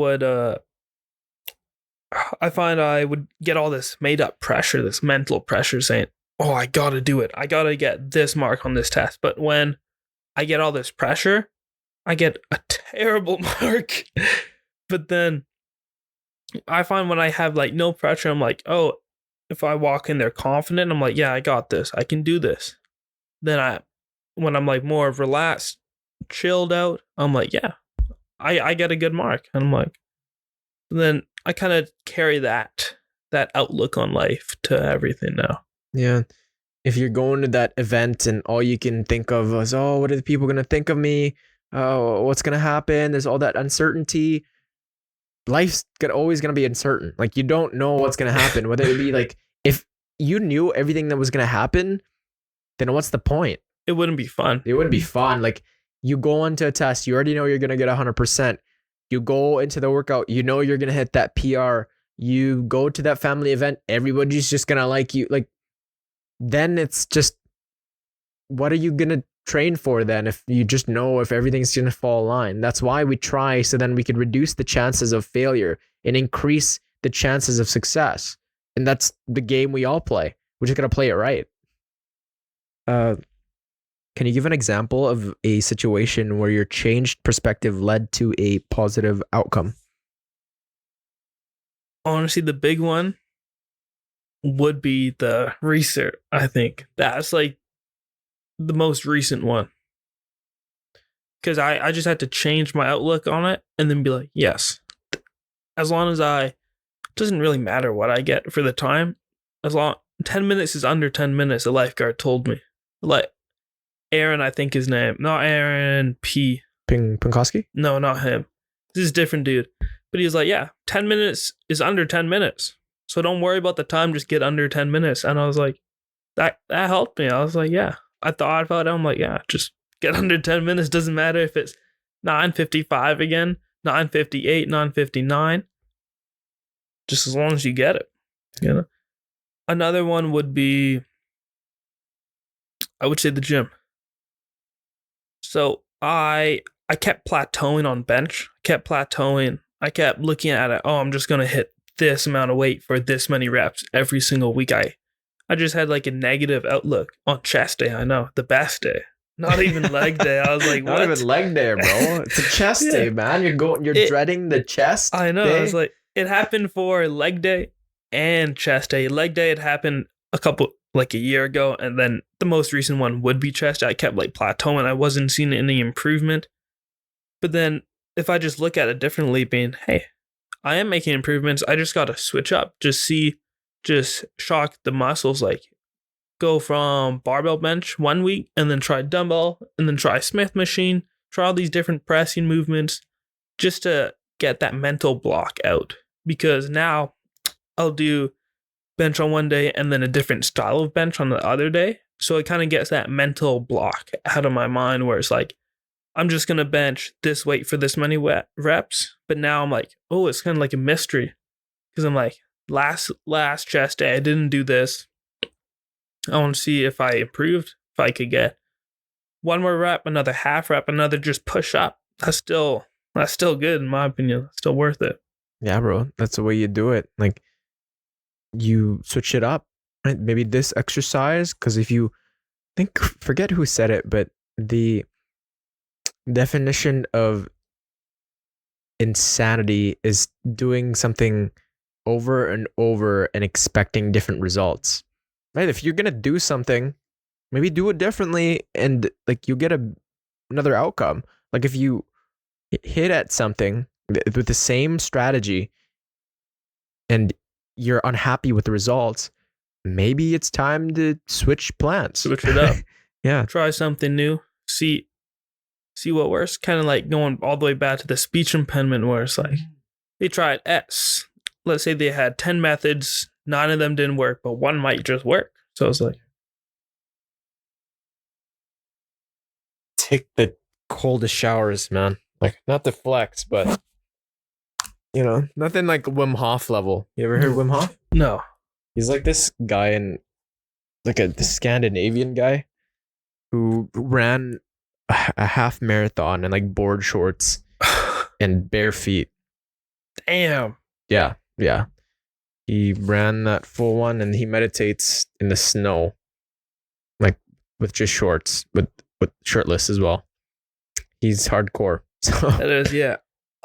find I would get all this made up pressure, this mental pressure saying, oh, I got to do it. I got to get this mark on this test. But when I get all this pressure, I get a terrible mark. But then I find when I have like no pressure, I'm like, oh, if I walk in there confident, I'm like, yeah, I got this. I can do this. Then when I'm like more relaxed, chilled out, I'm like, yeah, I get a good mark. And I'm like, then I kind of carry that outlook on life to everything now. Yeah. If you're going to that event and all you can think of is, oh, what are the people going to think of me? Oh, what's going to happen? There's all that uncertainty. Life's always going to be uncertain. Like, you don't know what's going to happen. Whether it be like, if you knew everything that was going to happen, then what's the point? It wouldn't be fun. It wouldn't be fun. Like, you go into a test, you already know you're going to get 100%. You go into the workout, you know you're going to hit that PR. You go to that family event, everybody's just going to like you. Like, then it's just, what are you going to train for then if you just know if everything's going to fall in line? That's why we try, so then we can reduce the chances of failure and increase the chances of success. And that's the game we all play. We're just going to play it right. Can you give an example of a situation where your changed perspective led to a positive outcome? Honestly, the big one would be the research. I think that's like the most recent one, because I just had to change my outlook on it and then be like, yes, as long as it doesn't really matter what I get for the time, as long 10 minutes is under 10 minutes, the lifeguard told me. Like Aaron, I think his name, not Aaron P. Pinkowski? No, not him. This is a different dude. But he was like, yeah, 10 minutes is under 10 minutes. So don't worry about the time, just get under 10 minutes. And I was like, that helped me. I was like, yeah. I thought about it. I'm like, yeah, just get under 10 minutes. Doesn't matter if it's 9:55 again, 9:58, 9:59. Just as long as you get it. You know? Another one would be, I would say, the gym. So I kept plateauing on bench. I kept looking at it. Oh, I'm just going to hit this amount of weight for this many reps every single week. I just had like a negative outlook on chest day. I know, the best day. Not even leg day. I was like, what? Not even leg day, bro. It's a chest day, man. You're dreading the chest. I know. Day. I was like, it happened for leg day, and chest day. Leg day had happened a year ago, and then the most recent one would be chest day. I kept like plateauing. I wasn't seeing any improvement. But then if I just look at it differently, being, hey, I am making improvements. I just got to switch up. Just shock the muscles. Like go from barbell bench 1 week and then try dumbbell and then try Smith machine. Try all these different pressing movements just to get that mental block out. Because now I'll do bench on one day and then a different style of bench on the other day. So it kind of gets that mental block out of my mind where it's like, I'm just going to bench this weight for this many reps. But now I'm like, oh, it's kind of like a mystery. Because I'm like, last chest day, I didn't do this. I want to see if I improved, if I could get one more rep, another half rep, another just push up. That's still good in my opinion. It's still worth it. Yeah, bro. That's the way you do it. Like you switch it up, right? Maybe this exercise, because if you forget who said it, but the definition of insanity is doing something over and over and expecting different results, right? If you're gonna do something, maybe do it differently and like you get another outcome. Like if you hit at something with the same strategy and you're unhappy with the results, maybe it's time to switch plans. Switch it up. Yeah. Try something new. See what works. Kind of like going all the way back to the speech impediment where it's like they tried S. Let's say they had 10 methods, 9 of them didn't work, but one might just work. So it's like take the coldest showers, man. Like not to flex, but you know, nothing like Wim Hof level. You ever heard Wim Hof? No. He's like this guy in like the Scandinavian guy who ran a half marathon in like board shorts and bare feet. Damn. Yeah. He ran that full one and he meditates in the snow, like with just shorts, with shirtless as well. He's hardcore. So That is, yeah.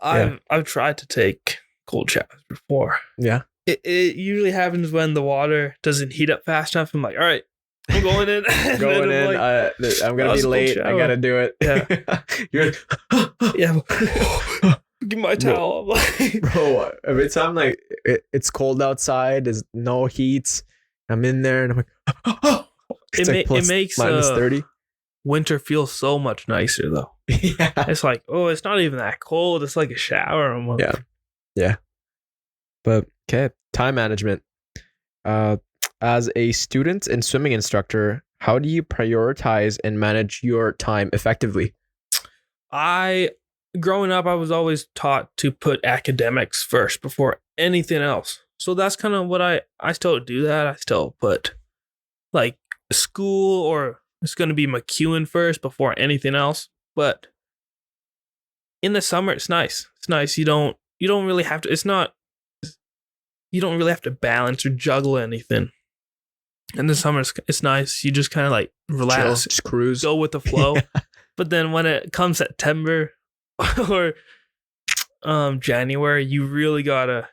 I've tried to take cold showers before. yeah. It usually happens when the water doesn't heat up fast enough. I'm like, all right, I'm going in. Going in. Like, I'm gonna be late. I gotta do it. Yeah. You're yeah. Give my towel. I'm like, bro. Every time like it's cold outside, there's no heat. I'm in there and I'm like, it's it makes minus 30. Winter feels so much nicer though. Yeah. It's like, oh, it's not even that cold. It's like a shower. I'm like, Yeah. But okay, time management. As a student and swimming instructor, how do you prioritize and manage your time effectively? Growing up, I was always taught to put academics first before anything else. So that's kind of what I still do that. I still put like school, or it's going to be MacEwan first before anything else. But in the summer, it's nice. It's nice. You don't really have to, you don't really have to balance or juggle anything. In the summer, it's nice. You just kind of like relax, chill, just cruise, go with the flow. Yeah. But then when it comes September or January, you really gotta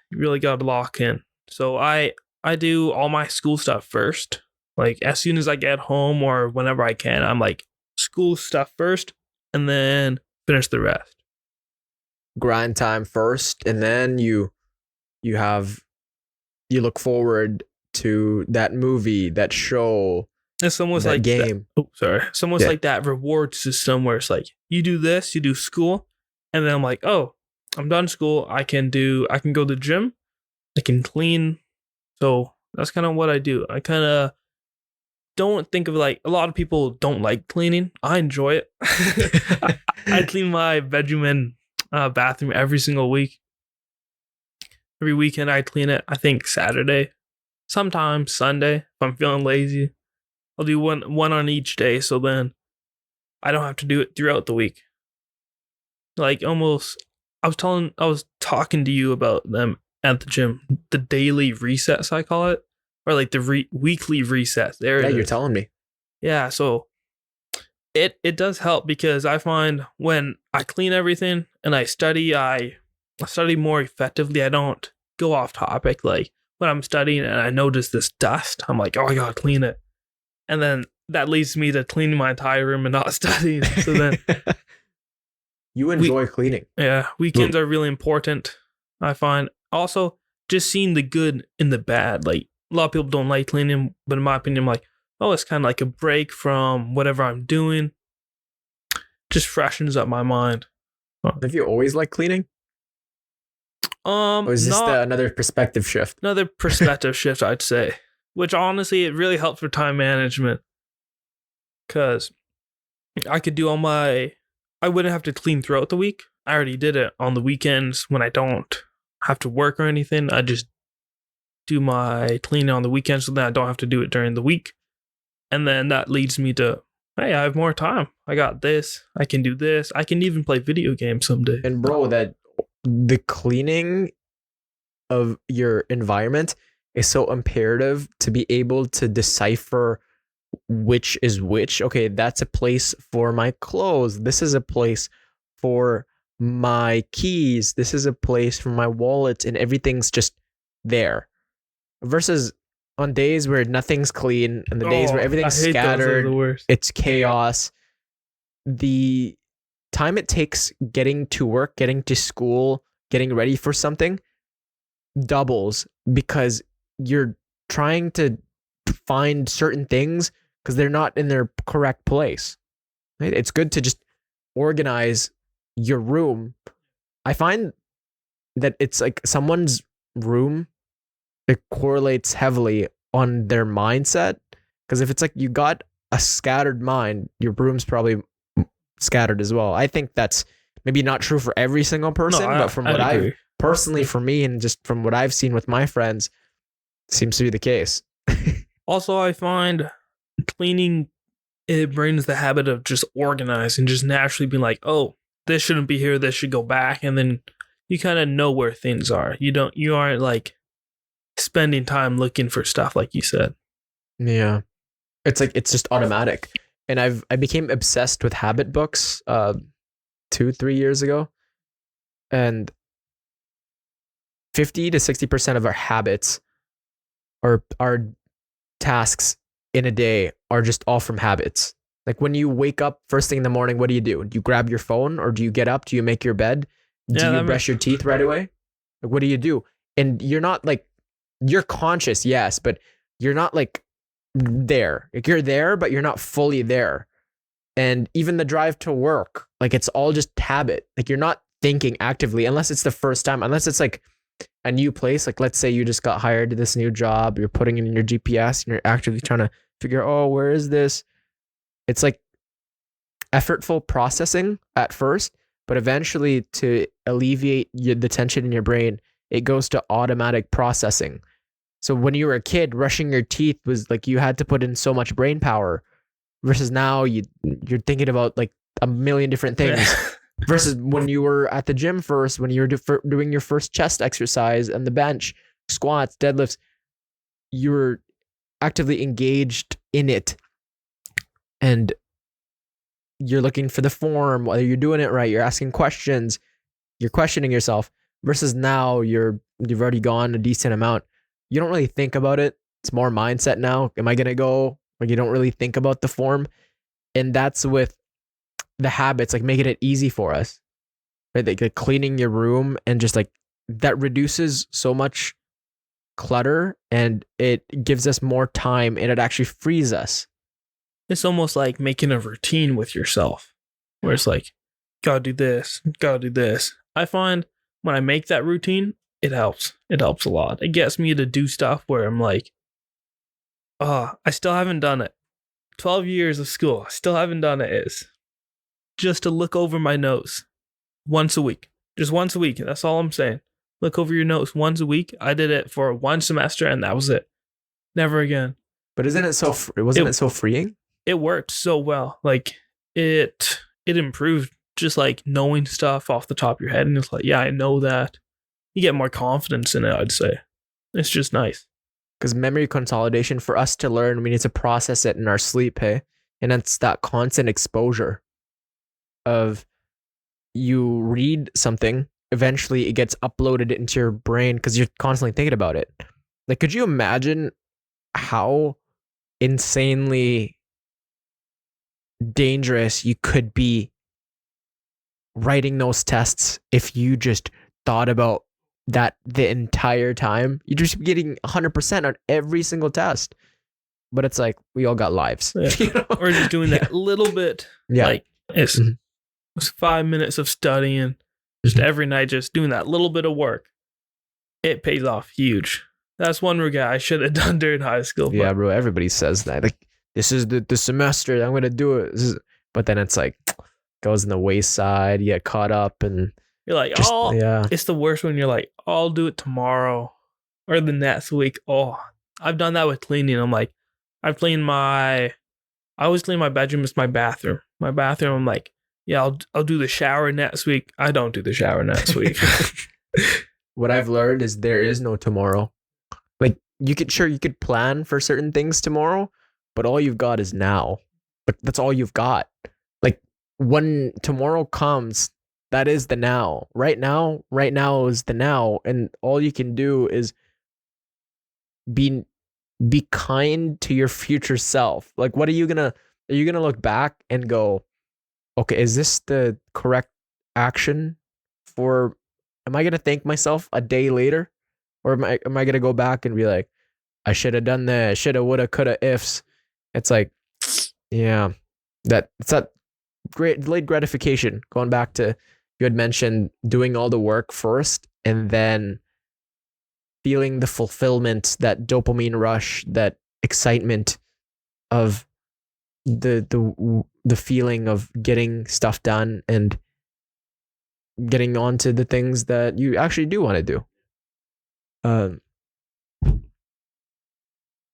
lock in. So I do all my school stuff first. Like as soon as I get home or whenever I can, I'm like school stuff first and then finish the rest. Grind time first, and then you look forward to that movie, that show. It's almost that like game. It's almost like that reward system where it's like you do this, you do school, and then I'm like, oh, I'm done school. I can go to the gym, I can clean. So that's kind of what I do. I kind of don't think of like, a lot of people don't like cleaning. I enjoy it. I clean my bedroom and bathroom every single week. Every weekend I clean it. I think Saturday, sometimes Sunday if I'm feeling lazy. I'll do one on each day, so then I don't have to do it throughout the week. Like almost, I was talking to you about them at the gym, the daily resets I call it, or like the weekly resets. There it is. You're telling me. Yeah, so it does help because I find when I clean everything and I study more effectively. I don't go off topic. Like when I'm studying and I notice this dust, I'm like, oh, I gotta clean it. And then that leads me to cleaning my entire room and not studying. So then you enjoy cleaning. Yeah, weekends are really important, I find. Also, just seeing the good in the bad. Like, a lot of people don't like cleaning, but in my opinion, I'm like, oh, it's kind of like a break from whatever I'm doing. Just freshens up my mind. Have you always liked cleaning? Or is this another perspective shift? Another perspective shift, I'd say. Which honestly, it really helps for time management. Because I could do I wouldn't have to clean throughout the week. I already did it on the weekends when I don't have to work or anything. I just do my cleaning on the weekends so that I don't have to do it during the week. And then that leads me to, hey, I have more time. I got this. I can do this. I can even play video games someday. And bro, that the cleaning of your environment is so imperative to be able to decipher which is which. Okay, that's a place for my clothes. This is a place for my keys. This is a place for my wallet, and everything's just there. Versus on days where nothing's clean and the days where everything's scattered, it's chaos. The time it takes getting to work, getting to school, getting ready for something doubles because you're trying to find certain things because they're not in their correct place. Right? It's good to just organize your room. I find that it's like someone's room, it correlates heavily on their mindset. Because if it's like you got a scattered mind, your room's probably scattered as well. I think that's maybe not true for every single person, but from what I've personally, for me, and just from what I've seen with my friends, seems to be the case. Also, I find cleaning, it brings the habit of just organizing, just naturally being like, oh, this shouldn't be here, this should go back, and then you kind of know where things are. You aren't like spending time looking for stuff like you said. Yeah. It's like it's just automatic. And I became obsessed with habit books 2-3 years ago. And 50 to 60% of our habits or our tasks in a day are just all from habits. Like when you wake up first thing in the morning, what do? Do you grab your phone or do you get up? Do you make your bed? Do you brush your teeth right away? Like what do you do? And you're not like, you're conscious, yes, but you're not like there. Like you're there, but you're not fully there. And even the drive to work, like it's all just habit. Like you're not thinking actively unless it's the first time, unless it's like a new place. Like let's say you just got hired to this new job, you're putting it in your GPS and you're actively trying to figure, oh, where is this? It's like effortful processing at first, but eventually to alleviate the tension in your brain, it goes to automatic processing. So when you were a kid, brushing your teeth was like you had to put in so much brain power versus now you're thinking about like a million different things versus when you were at the gym first, when you were doing your first chest exercise and the bench, squats, deadlifts, you were actively engaged in it. And you're looking for the form, whether you're doing it right, you're asking questions, you're questioning yourself versus now you've already gone a decent amount. You don't really think about it. It's more mindset now. Am I going to go? Like you don't really think about the form. And that's with the habits, like making it easy for us, right? Like cleaning your room and just like that reduces so much clutter and it gives us more time and it actually frees us. It's almost like making a routine with yourself where it's like, gotta do this, gotta do this. I find when I make that routine, it helps. It helps a lot. It gets me to do stuff where I'm like, I still haven't done it. 12 years of school, I still haven't done it. Is just to look over my notes once a week. Just once a week. That's all I'm saying. Look over your notes once a week. I did it for one semester and that was it. Never again. But isn't it so, wasn't it so freeing? It worked so well. Like it improved just like knowing stuff off the top of your head. And it's like, yeah, I know that. You get more confidence in it, I'd say. It's just nice. Because memory consolidation, for us to learn, we need to process it in our sleep, hey? And it's that constant exposure of you read something, eventually it gets uploaded into your brain because you're constantly thinking about it. Like, could you imagine how insanely dangerous you could be writing those tests if you just thought about that the entire time? You'd just be getting 100% on every single test. But it's like, we all got lives. Yeah. You know? Or just doing that little bit. Yeah. Like it's 5 minutes of studying just every night, just doing that little bit of work. It pays off huge. That's one regret I should have done during high school. Yeah, bro. Everybody says that. Like, this is the semester. I'm gonna do it. But then it's like goes in the wayside. You get caught up, and you're like, just, oh, yeah. It's the worst when you're like, I'll do it tomorrow or the next week. Oh, I've done that with cleaning. I'm like, I always clean my bedroom. It's my bathroom. My bathroom. I'm like, yeah, I'll do the shower next week. I don't do the shower next week. What I've learned is there is no tomorrow. Like, you could plan for certain things tomorrow, but all you've got is now. Like, that's all you've got. Like, when tomorrow comes, that is the now. Right now is the now, and all you can do is be kind to your future self. Like, are you gonna look back and go, okay, is this the correct action for, am I gonna thank myself a day later? Or am I gonna go back and be like, I should have done that, shoulda, woulda, coulda, ifs? It's like, yeah, it's that great delayed gratification. Going back to, you had mentioned doing all the work first and then feeling the fulfillment, that dopamine rush, that excitement of the feeling of getting stuff done and getting onto the things that you actually do want to do.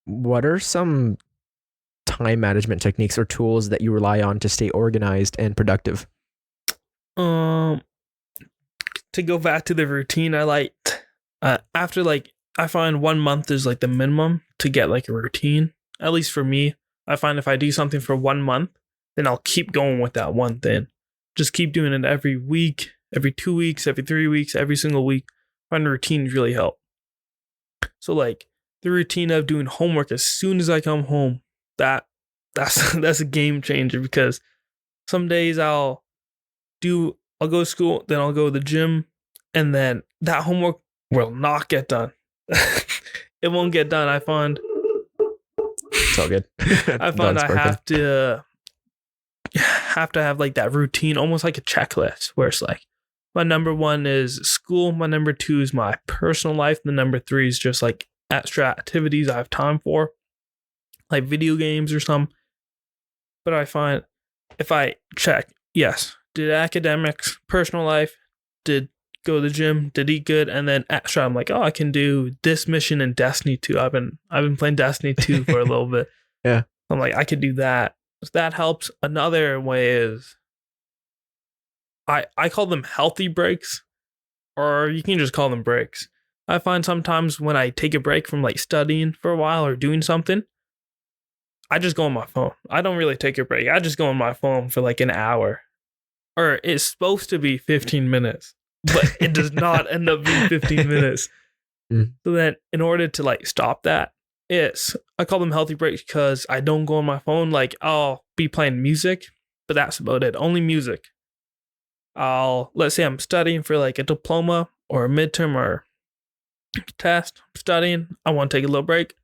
What are some time management techniques or tools that you rely on to stay organized and productive? To go back to the routine, I liked after like, I find 1 month is like the minimum to get like a routine. At least for me, I find if I do something for 1 month, then I'll keep going with that one thing. Just keep doing it every week, every 2 weeks, every 3 weeks, every single week. I find routines really help. So like the routine of doing homework as soon as I come home, that's a game changer, because some days I'll go to school, then I'll go to the gym, and then that homework will not get done. It won't get done. I find it's all good. I find I have to have like that routine, almost like a checklist, where it's like, my number 1 is school, my number 2 is my personal life, and the number 3 is just like extra activities I have time for, like video games or some. But I find if I check, yes, did academics, personal life, did go to the gym, did eat good, and then extra, I'm like, oh, I can do this mission in Destiny 2. I've been playing Destiny 2 for a little bit. Yeah. I'm like, I could do that. So that helps. Another way is I call them healthy breaks, or you can just call them breaks. I find sometimes when I take a break from like studying for a while or doing something, I just go on my phone. I don't really take a break. I just go on my phone for like an hour. Or it's supposed to be 15 minutes, but it does not end up being 15 minutes. So then in order to like stop that, I call them healthy breaks because I don't go on my phone. Like, I'll be playing music, but that's about it. Only music. Let's say I'm studying for like a diploma or a midterm or test. I'm studying. I want to take a little break.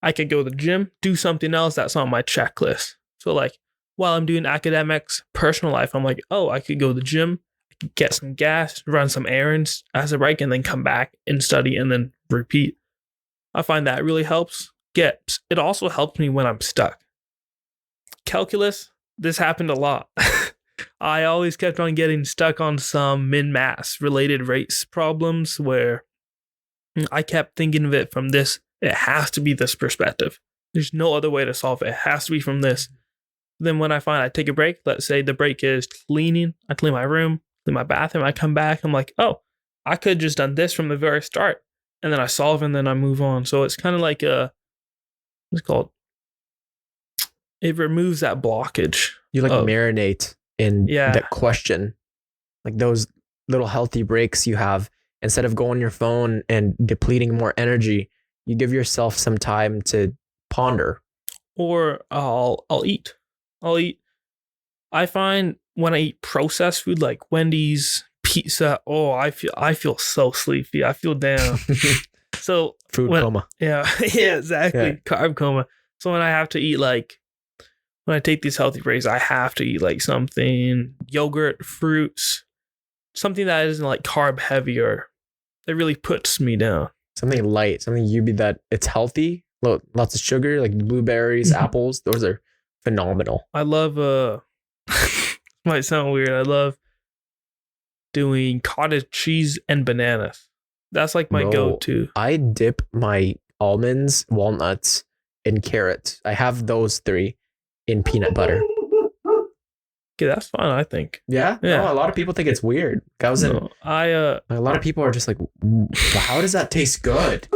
I could go to the gym, do something else that's on my checklist. So like, while I'm doing academics, personal life, I'm like, oh, I could go to the gym, I could get some gas, run some errands as a break, and then come back and study and then repeat. I find that really helps. It also helps me when I'm stuck. Calculus, this happened a lot. I always kept on getting stuck on some min-mass related rates problems where I kept thinking of it from this. It has to be this perspective. There's no other way to solve it. It has to be from this. Then when I find I take a break, let's say the break is cleaning. I clean my room, clean my bathroom. I come back. I'm like, oh, I could have just done this from the very start. And then I solve and then I move on. So it's kind of like what's it called? It removes that blockage. You like marinate in Yeah. that question. Like those little healthy breaks you have, instead of going on your phone and depleting more energy, you give yourself some time to ponder. Or I'll eat. I'll eat. I find when I eat processed food like Wendy's, pizza, I feel so sleepy. I feel down. So Food coma. Yeah, yeah, exactly. Yeah. Carb coma. So when I have to eat when I take these healthy breaks, I have to eat like something, yogurt, fruits, something that isn't like carb heavier. That really puts me down. Something light, something that it's healthy, lots of sugar, like blueberries, apples. Those are phenomenal. I love might sound weird. I love doing cottage cheese and bananas. That's like my go-to. I dip my almonds, walnuts, and carrots. I have those 3 in peanut butter. Okay, that's fun, I think. Yeah? Yeah. No, a lot of people think it's weird. A lot of people are just like, how does that taste good?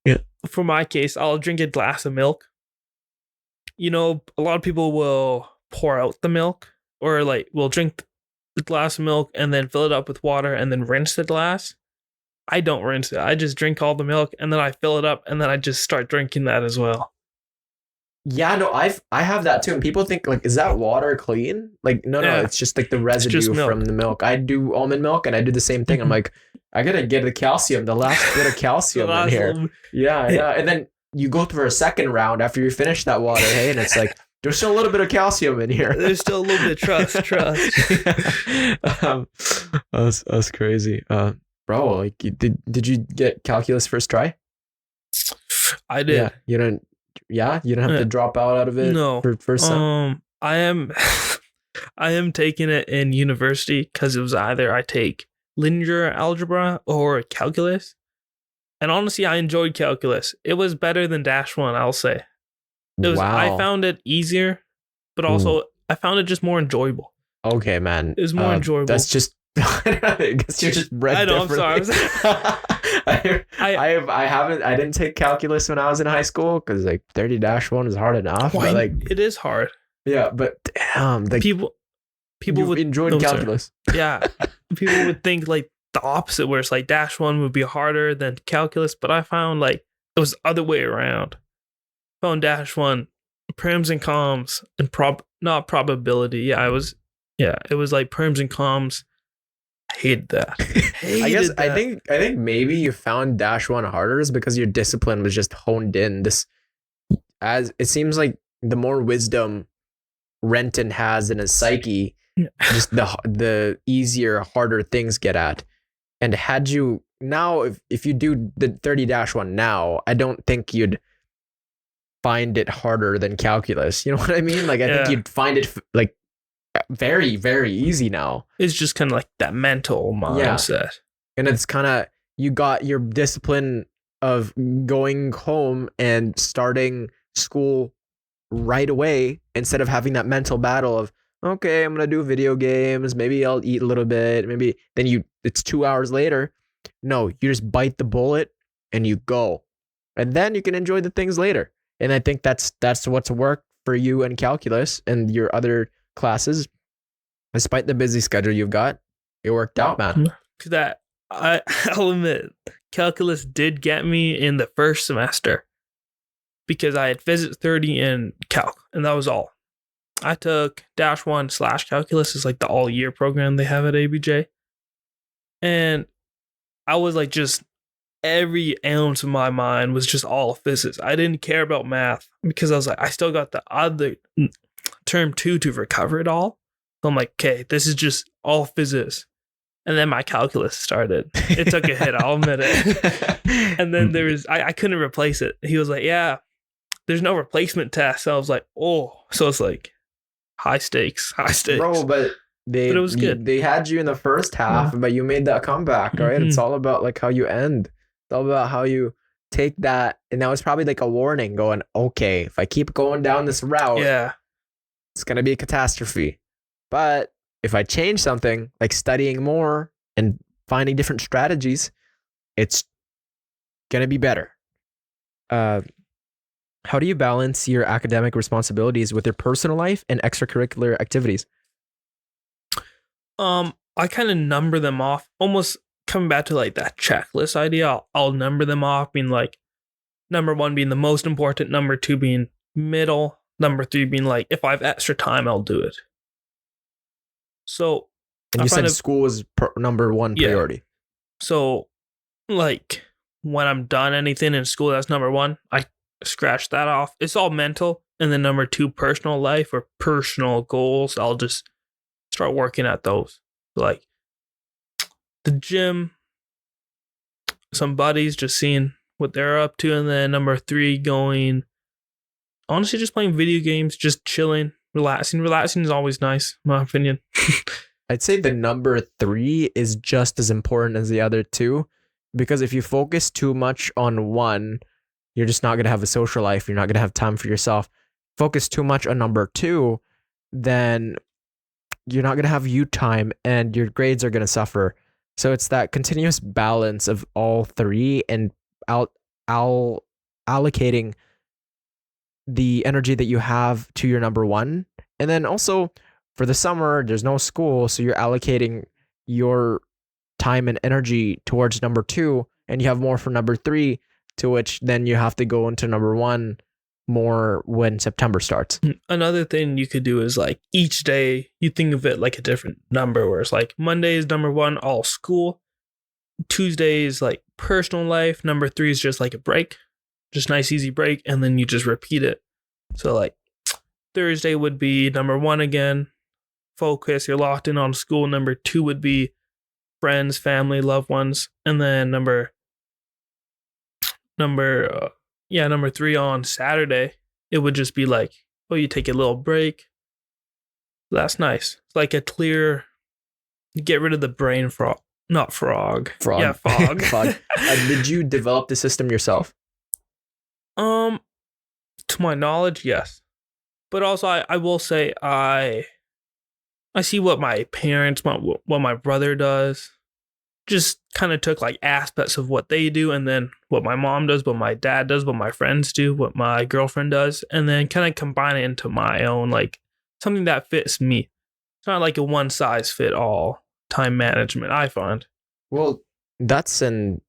Yeah. For my case, I'll drink a glass of milk. You know, a lot of people will pour out the milk, or like will drink the glass of milk and then fill it up with water and then rinse the glass. I don't rinse it. I just drink all the milk and then I fill it up and then I just start drinking that as well. Yeah, no, I have that too. And people think like, is that water clean? Like, no, it's just like the residue from the milk. I do almond milk and I do the same thing. I'm like, I gotta get the calcium, the last bit of calcium in here. Yeah. And then you go through a second round after you finish that water, hey, and it's like, there's still a little bit of calcium in here. There's still a little bit of trust. That's crazy. Bro, like, did you get calculus first try? I did. Yeah, you don't have to drop out of it. No. For first time. I am taking it in university because it was either I take linear algebra or calculus. And honestly, I enjoyed calculus. It was better than -1, I'll say. Wow. I found it easier, but also I found it just more enjoyable. Okay, man. It was more enjoyable. That's just I guess you're just bred differently. I'm sorry. I didn't take calculus when I was in high school because like 30-1 is hard enough. But like it is hard. Yeah, but damn, like people would enjoyed calculus. Yeah, people would think like the opposite, where it's like -1 would be harder than calculus, but I found like it was the other way around. Found -1 prims and coms and not probability. It was like prims and coms. I hated that. I think maybe you found -1 harder is because your discipline was just honed in. As it seems like the more wisdom Renton has in his psyche, just the easier, harder things get at. And had you now, if you do the 30-1 now, I don't think you'd find it harder than calculus. You know what I mean? Like I think you'd find it like very, very easy now. It's just kind of like that mental mindset. Yeah. And it's kind of, you got your discipline of going home and starting school right away instead of having that mental battle of, okay, I'm going to do video games. Maybe I'll eat a little bit. Maybe then it's 2 hours later. No, you just bite the bullet and you go. And then you can enjoy the things later. And I think that's what's worked for you in calculus and your other classes. Despite the busy schedule you've got, it worked out, man. That I'll admit, calculus did get me in the first semester because I had physics 30 in calc, and that was all. I took -1 / calculus is like the all year program they have at ABJ. And I was like, just every ounce of my mind was just all physics. I didn't care about math because I was like, I still got the other term 2 to recover it all. So I'm like, okay, this is just all physics. And then my calculus started. It took a hit, I'll admit it. And then I couldn't replace it. He was like, yeah, there's no replacement test. So I was like, oh, so it's like high stakes. Bro, but it was good. They had you in the first half, but you made that comeback, right? Mm-hmm. It's all about like how you end. It's all about how you take that. And that was probably like a warning going, okay, if I keep going down this route, it's going to be a catastrophe. But if I change something like studying more and finding different strategies, it's going to be better. How do you balance your academic responsibilities with your personal life and extracurricular activities? I kind of number them off, almost coming back to like that checklist idea. I'll number them off, being like, number 1 being the most important, number 2 being middle, number 3 being like, if I have extra time, I'll do it. So And I you find said school is number one Yeah. priority. So like when I'm done anything in school, that's number 1. I scratch that off. It's all mental. And then number 2, personal life or personal goals. I'll just start working at those. Like the gym, some buddies, just seeing what they're up to. And then number 3, going, honestly, just playing video games, just chilling, relaxing. Relaxing is always nice, in my opinion. I'd say the number 3 is just as important as the other 2, because if you focus too much on one, you're just not going to have a social life. You're not going to have time for yourself. Focus too much on number 2, then you're not going to have you time and your grades are going to suffer. So it's that continuous balance of all 3 and allocating the energy that you have to your number 1. And then also for the summer, there's no school, so you're allocating your time and energy towards number 2, and you have more for number 3, to which then you have to go into number 1 more when September starts. Another thing you could do is like each day you think of it like a different number, where it's like Monday is number 1, all school. Tuesday is like personal life. Number 3 is just like a break, just nice easy break, and then you just repeat it. So like Thursday would be number 1 again, focus, you're locked in on school. Number 2 would be friends, family, loved ones, and then number 3 on Saturday, it would just be like, oh, you take a little break. That's nice. It's like a clear, you get rid of the brain fog. Not frog. Frog. Yeah, fog. Fog. Did you develop the system yourself? To my knowledge, yes. But also, I will say I see what my parents, what my brother does. Just kind of took like aspects of what they do, and then what my mom does, what my dad does, what my friends do, what my girlfriend does, and then kind of combine it into my own, like something that fits me. It's not like a one size fit all time management, I find. Well, that's in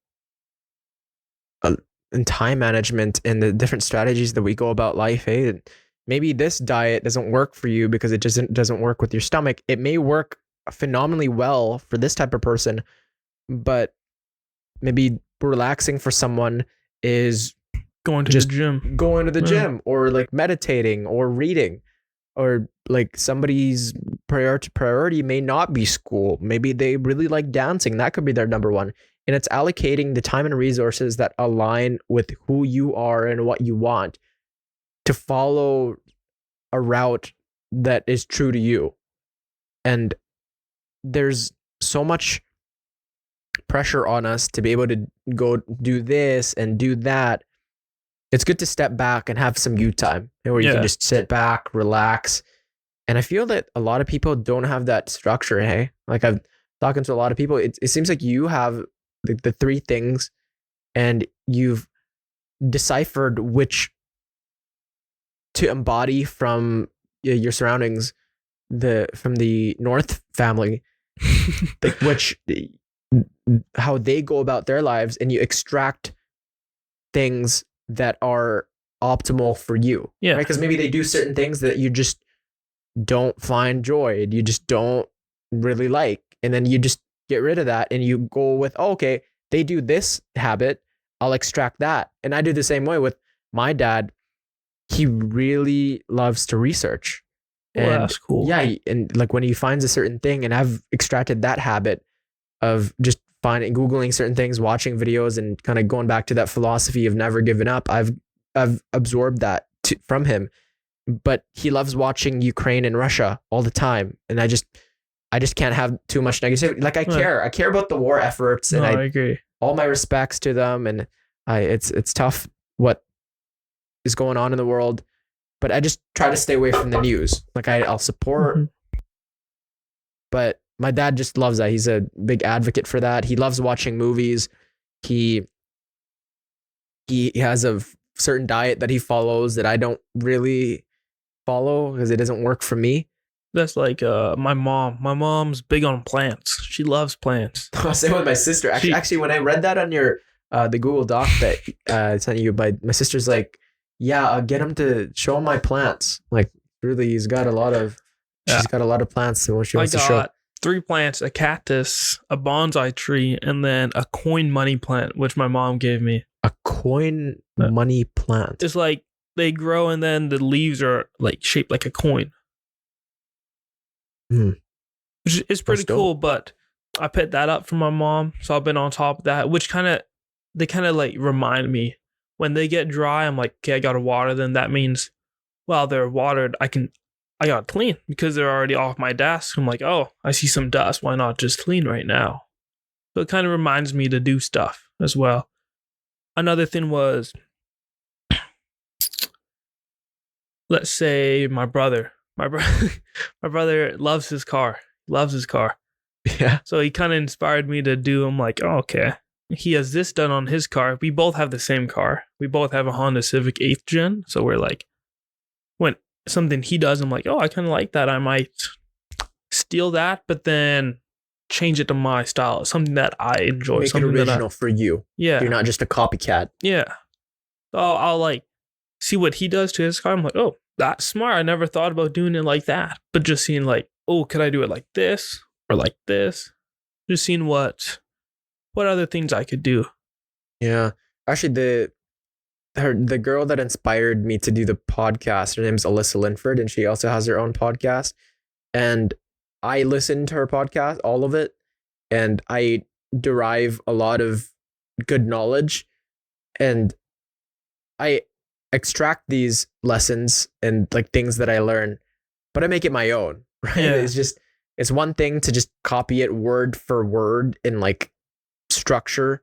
time management and the different strategies that we go about life. Hey, maybe this diet doesn't work for you because it just doesn't work with your stomach. It may work phenomenally well for this type of person, but maybe relaxing for someone is Going to the gym, or like meditating or reading, or like somebody's priority may not be school. Maybe they really like dancing. That could be their number 1. And it's allocating the time and resources that align with who you are and what you want to follow a route that is true to you. And there's so much pressure on us to be able to go do this and do that. It's good to step back and have some you time, where you can just sit back, relax. And I feel that a lot of people don't have that structure. Hey, like I've talking to a lot of people, it seems like you have the 3 things, and you've deciphered which to embody from your surroundings, from the North family, like how they go about their lives, and you extract things that are optimal for you. Yeah. Right? Because maybe they do certain things that you just don't find joy, you just don't really like. And then you just get rid of that and you go with, oh, okay, they do this habit, I'll extract that. And I do the same way with my dad. He really loves to research. Well, and that's cool. Yeah. And like when he finds a certain thing, and I've extracted that habit of just Googling certain things, watching videos, and kind of going back to that philosophy of never giving up. I've absorbed that from him. But he loves watching Ukraine and Russia all the time, and I just can't have too much negativity. Like I care about the war efforts, and I agree. All my respects to them, and it's tough what is going on in the world, but I just try to stay away from the news. Like I'll support, but my dad just loves that. He's a big advocate for that. He loves watching movies. He has a certain diet that he follows that I don't really follow because it doesn't work for me. That's like my mom. My mom's big on plants. She loves plants. Same with my sister. Actually, when I read that on your the Google Doc that I sent you, but my sister's like, yeah, get him to show him my plants. Like, really, she's got a lot of plants that she I wants to show. got 3 plants, a cactus, a bonsai tree, and then a coin money plant, which my mom gave me. A coin money plant. It's like they grow and then the leaves are like shaped like a coin. Which is pretty cool, but I picked that up from my mom, so I've been on top of that, which they kind of like remind me when they get dry, I'm like, okay, I gotta water them. That means, well, they're watered, I got clean because they're already off my desk. I'm like, oh, I see some dust. Why not just clean right now? So it kind of reminds me to do stuff as well. Another thing was, let's say my brother loves his car. Yeah. So he kind of inspired me to do. I'm like, oh, okay. He has this done on his car. We both have the same car. We both have a Honda Civic 8th gen. So we're like, when something he does, I'm like, oh, I kind of like that. I might steal that, but then change it to my style. Something that I enjoy. Make something it original for you. Yeah. You're not just a copycat. Yeah. So I'll like see what he does to his car. I'm like, oh, that's smart. I never thought about doing it like that. But just seeing like, oh, could I do it like this or like this? Just seeing what other things I could do. Yeah. Actually, the girl that inspired me to do the podcast, her name's Alyssa Linford, and she also has her own podcast. And I listen to her podcast, all of it, and I derive a lot of good knowledge, and I extract these lessons and like things that I learn, but I make it my own, right? Yeah. It's one thing to just copy it word for word in like structure,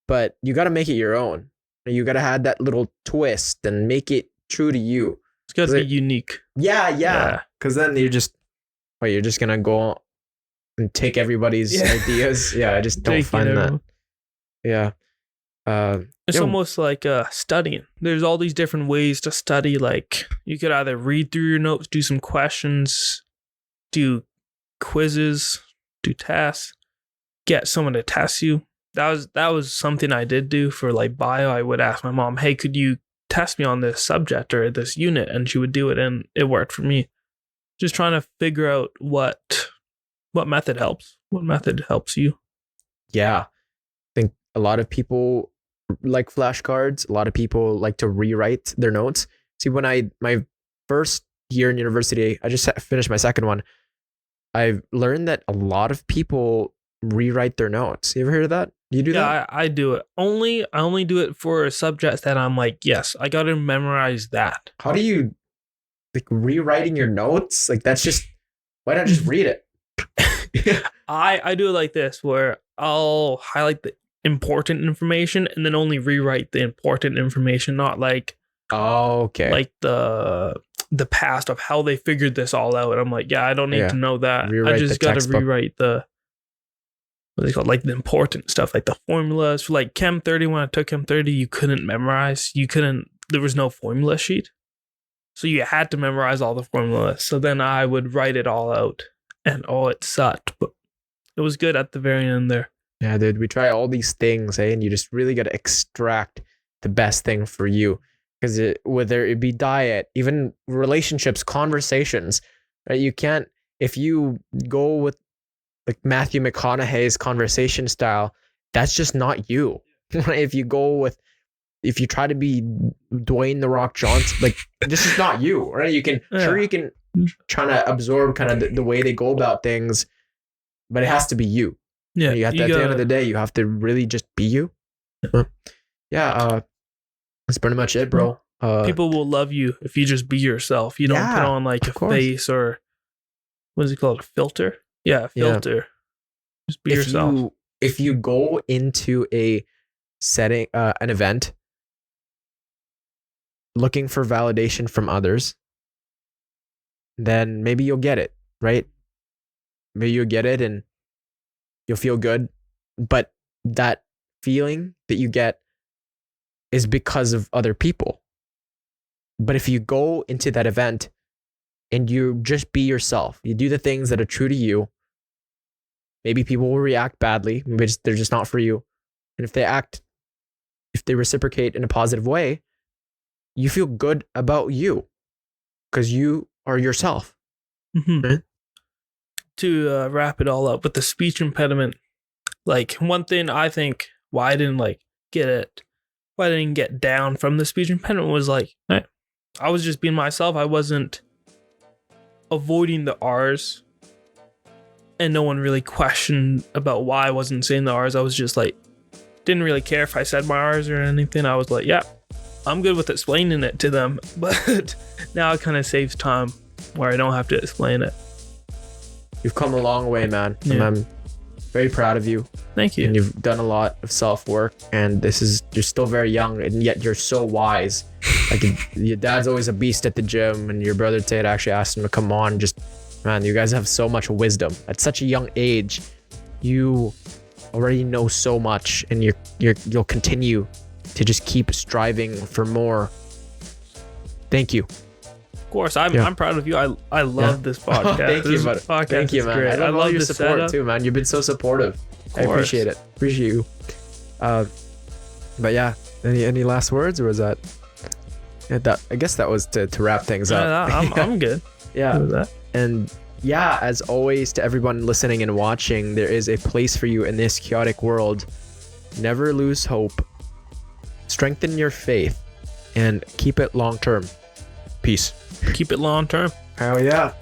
but you got to make it your own. You got to add that little twist and make it true to you. It's got to be unique. Yeah. Because then you're just going to go and take everybody's ideas. Yeah, I just don't find that. Yeah. It's almost like studying. There's all these different ways to study. Like you could either read through your notes, do some questions, do quizzes, do tests, get someone to test you. That was something I did do for like bio. I would ask my mom, hey, could you test me on this subject or this unit? And she would do it, and it worked for me. Just trying to figure out what method helps. What method helps you? Yeah. I think a lot of people like flashcards. A lot of people like to rewrite their notes. See, when my first year in university, I just finished my second one, I've learned that a lot of people rewrite their notes. You ever heard of that? Do you do that? I do it. I only do it for subjects that I'm like, yes, I got to memorize that. How do you like rewriting your notes? Like that's just, why not just read it? I do it like this, where I'll highlight the important information and then only rewrite the important information, not like like the past of how they figured this all out. I'm like, yeah, I don't need to know that. I just got to rewrite the what they call like the important stuff, like the formulas for like Chem 30. When I took Chem 30, you couldn't memorize. There was no formula sheet, so you had to memorize all the formulas. So then I would write it all out, and it sucked, but it was good at the very end there. Yeah, dude, we try all these things, and you just really got to extract the best thing for you. Because whether it be diet, even relationships, conversations, right? You can't, if you go with like Matthew McConaughey's conversation style, that's just not you. If you try to be Dwayne The Rock Johnson, like this is not you, right? You can try to absorb kind of the way they go about things, but it has to be you. Yeah, at the end of the day, you have to really just be you. Yeah, that's pretty much it, bro. People will love you if you just be yourself. You don't put on like a face or what is it called? A filter? Yeah, a filter. Yeah. Just be yourself. If you go into a setting, an event, looking for validation from others, then maybe you'll get it, right? Maybe you'll get it and you'll feel good. But that feeling that you get is because of other people. But if you go into that event and you just be yourself, you do the things that are true to you, maybe people will react badly. Maybe they're just not for you. And if they act if they reciprocate in a positive way, you feel good about you because you are yourself. Mhm. Right? To wrap it all up with the speech impediment, like one thing I think why I didn't get down from the speech impediment was like I was just being myself. I wasn't avoiding the R's, and no one really questioned about why I wasn't saying the R's. I was just like, didn't really care if I said my R's or anything. I was like, yeah, I'm good with explaining it to them. But now it kind of saves time where I don't have to explain it. You've come a long way, man. Yeah. And I'm very proud of you. Thank you. And you've done a lot of self-work, and you're still very young, and yet you're so wise. Like your dad's always a beast at the gym, and your brother Tate actually asked him to come on. Just, man, you guys have so much wisdom at such a young age. You already know so much, and you'll continue to just keep striving for more. Thank you. Of course, I'm proud of you. I love this podcast. Thank you, This buddy. podcast Thank you, is man. great. I love your the support setup. too, man. You've been so supportive. I course. appreciate it. Appreciate you. But yeah, any last words, or was that? Yeah, I guess that was to wrap things up. I'm good. Yeah. With that. And yeah, as always, to everyone listening and watching, there is a place for you in this chaotic world. Never lose hope. Strengthen your faith and keep it long term. Peace. Keep it long term. Hell yeah.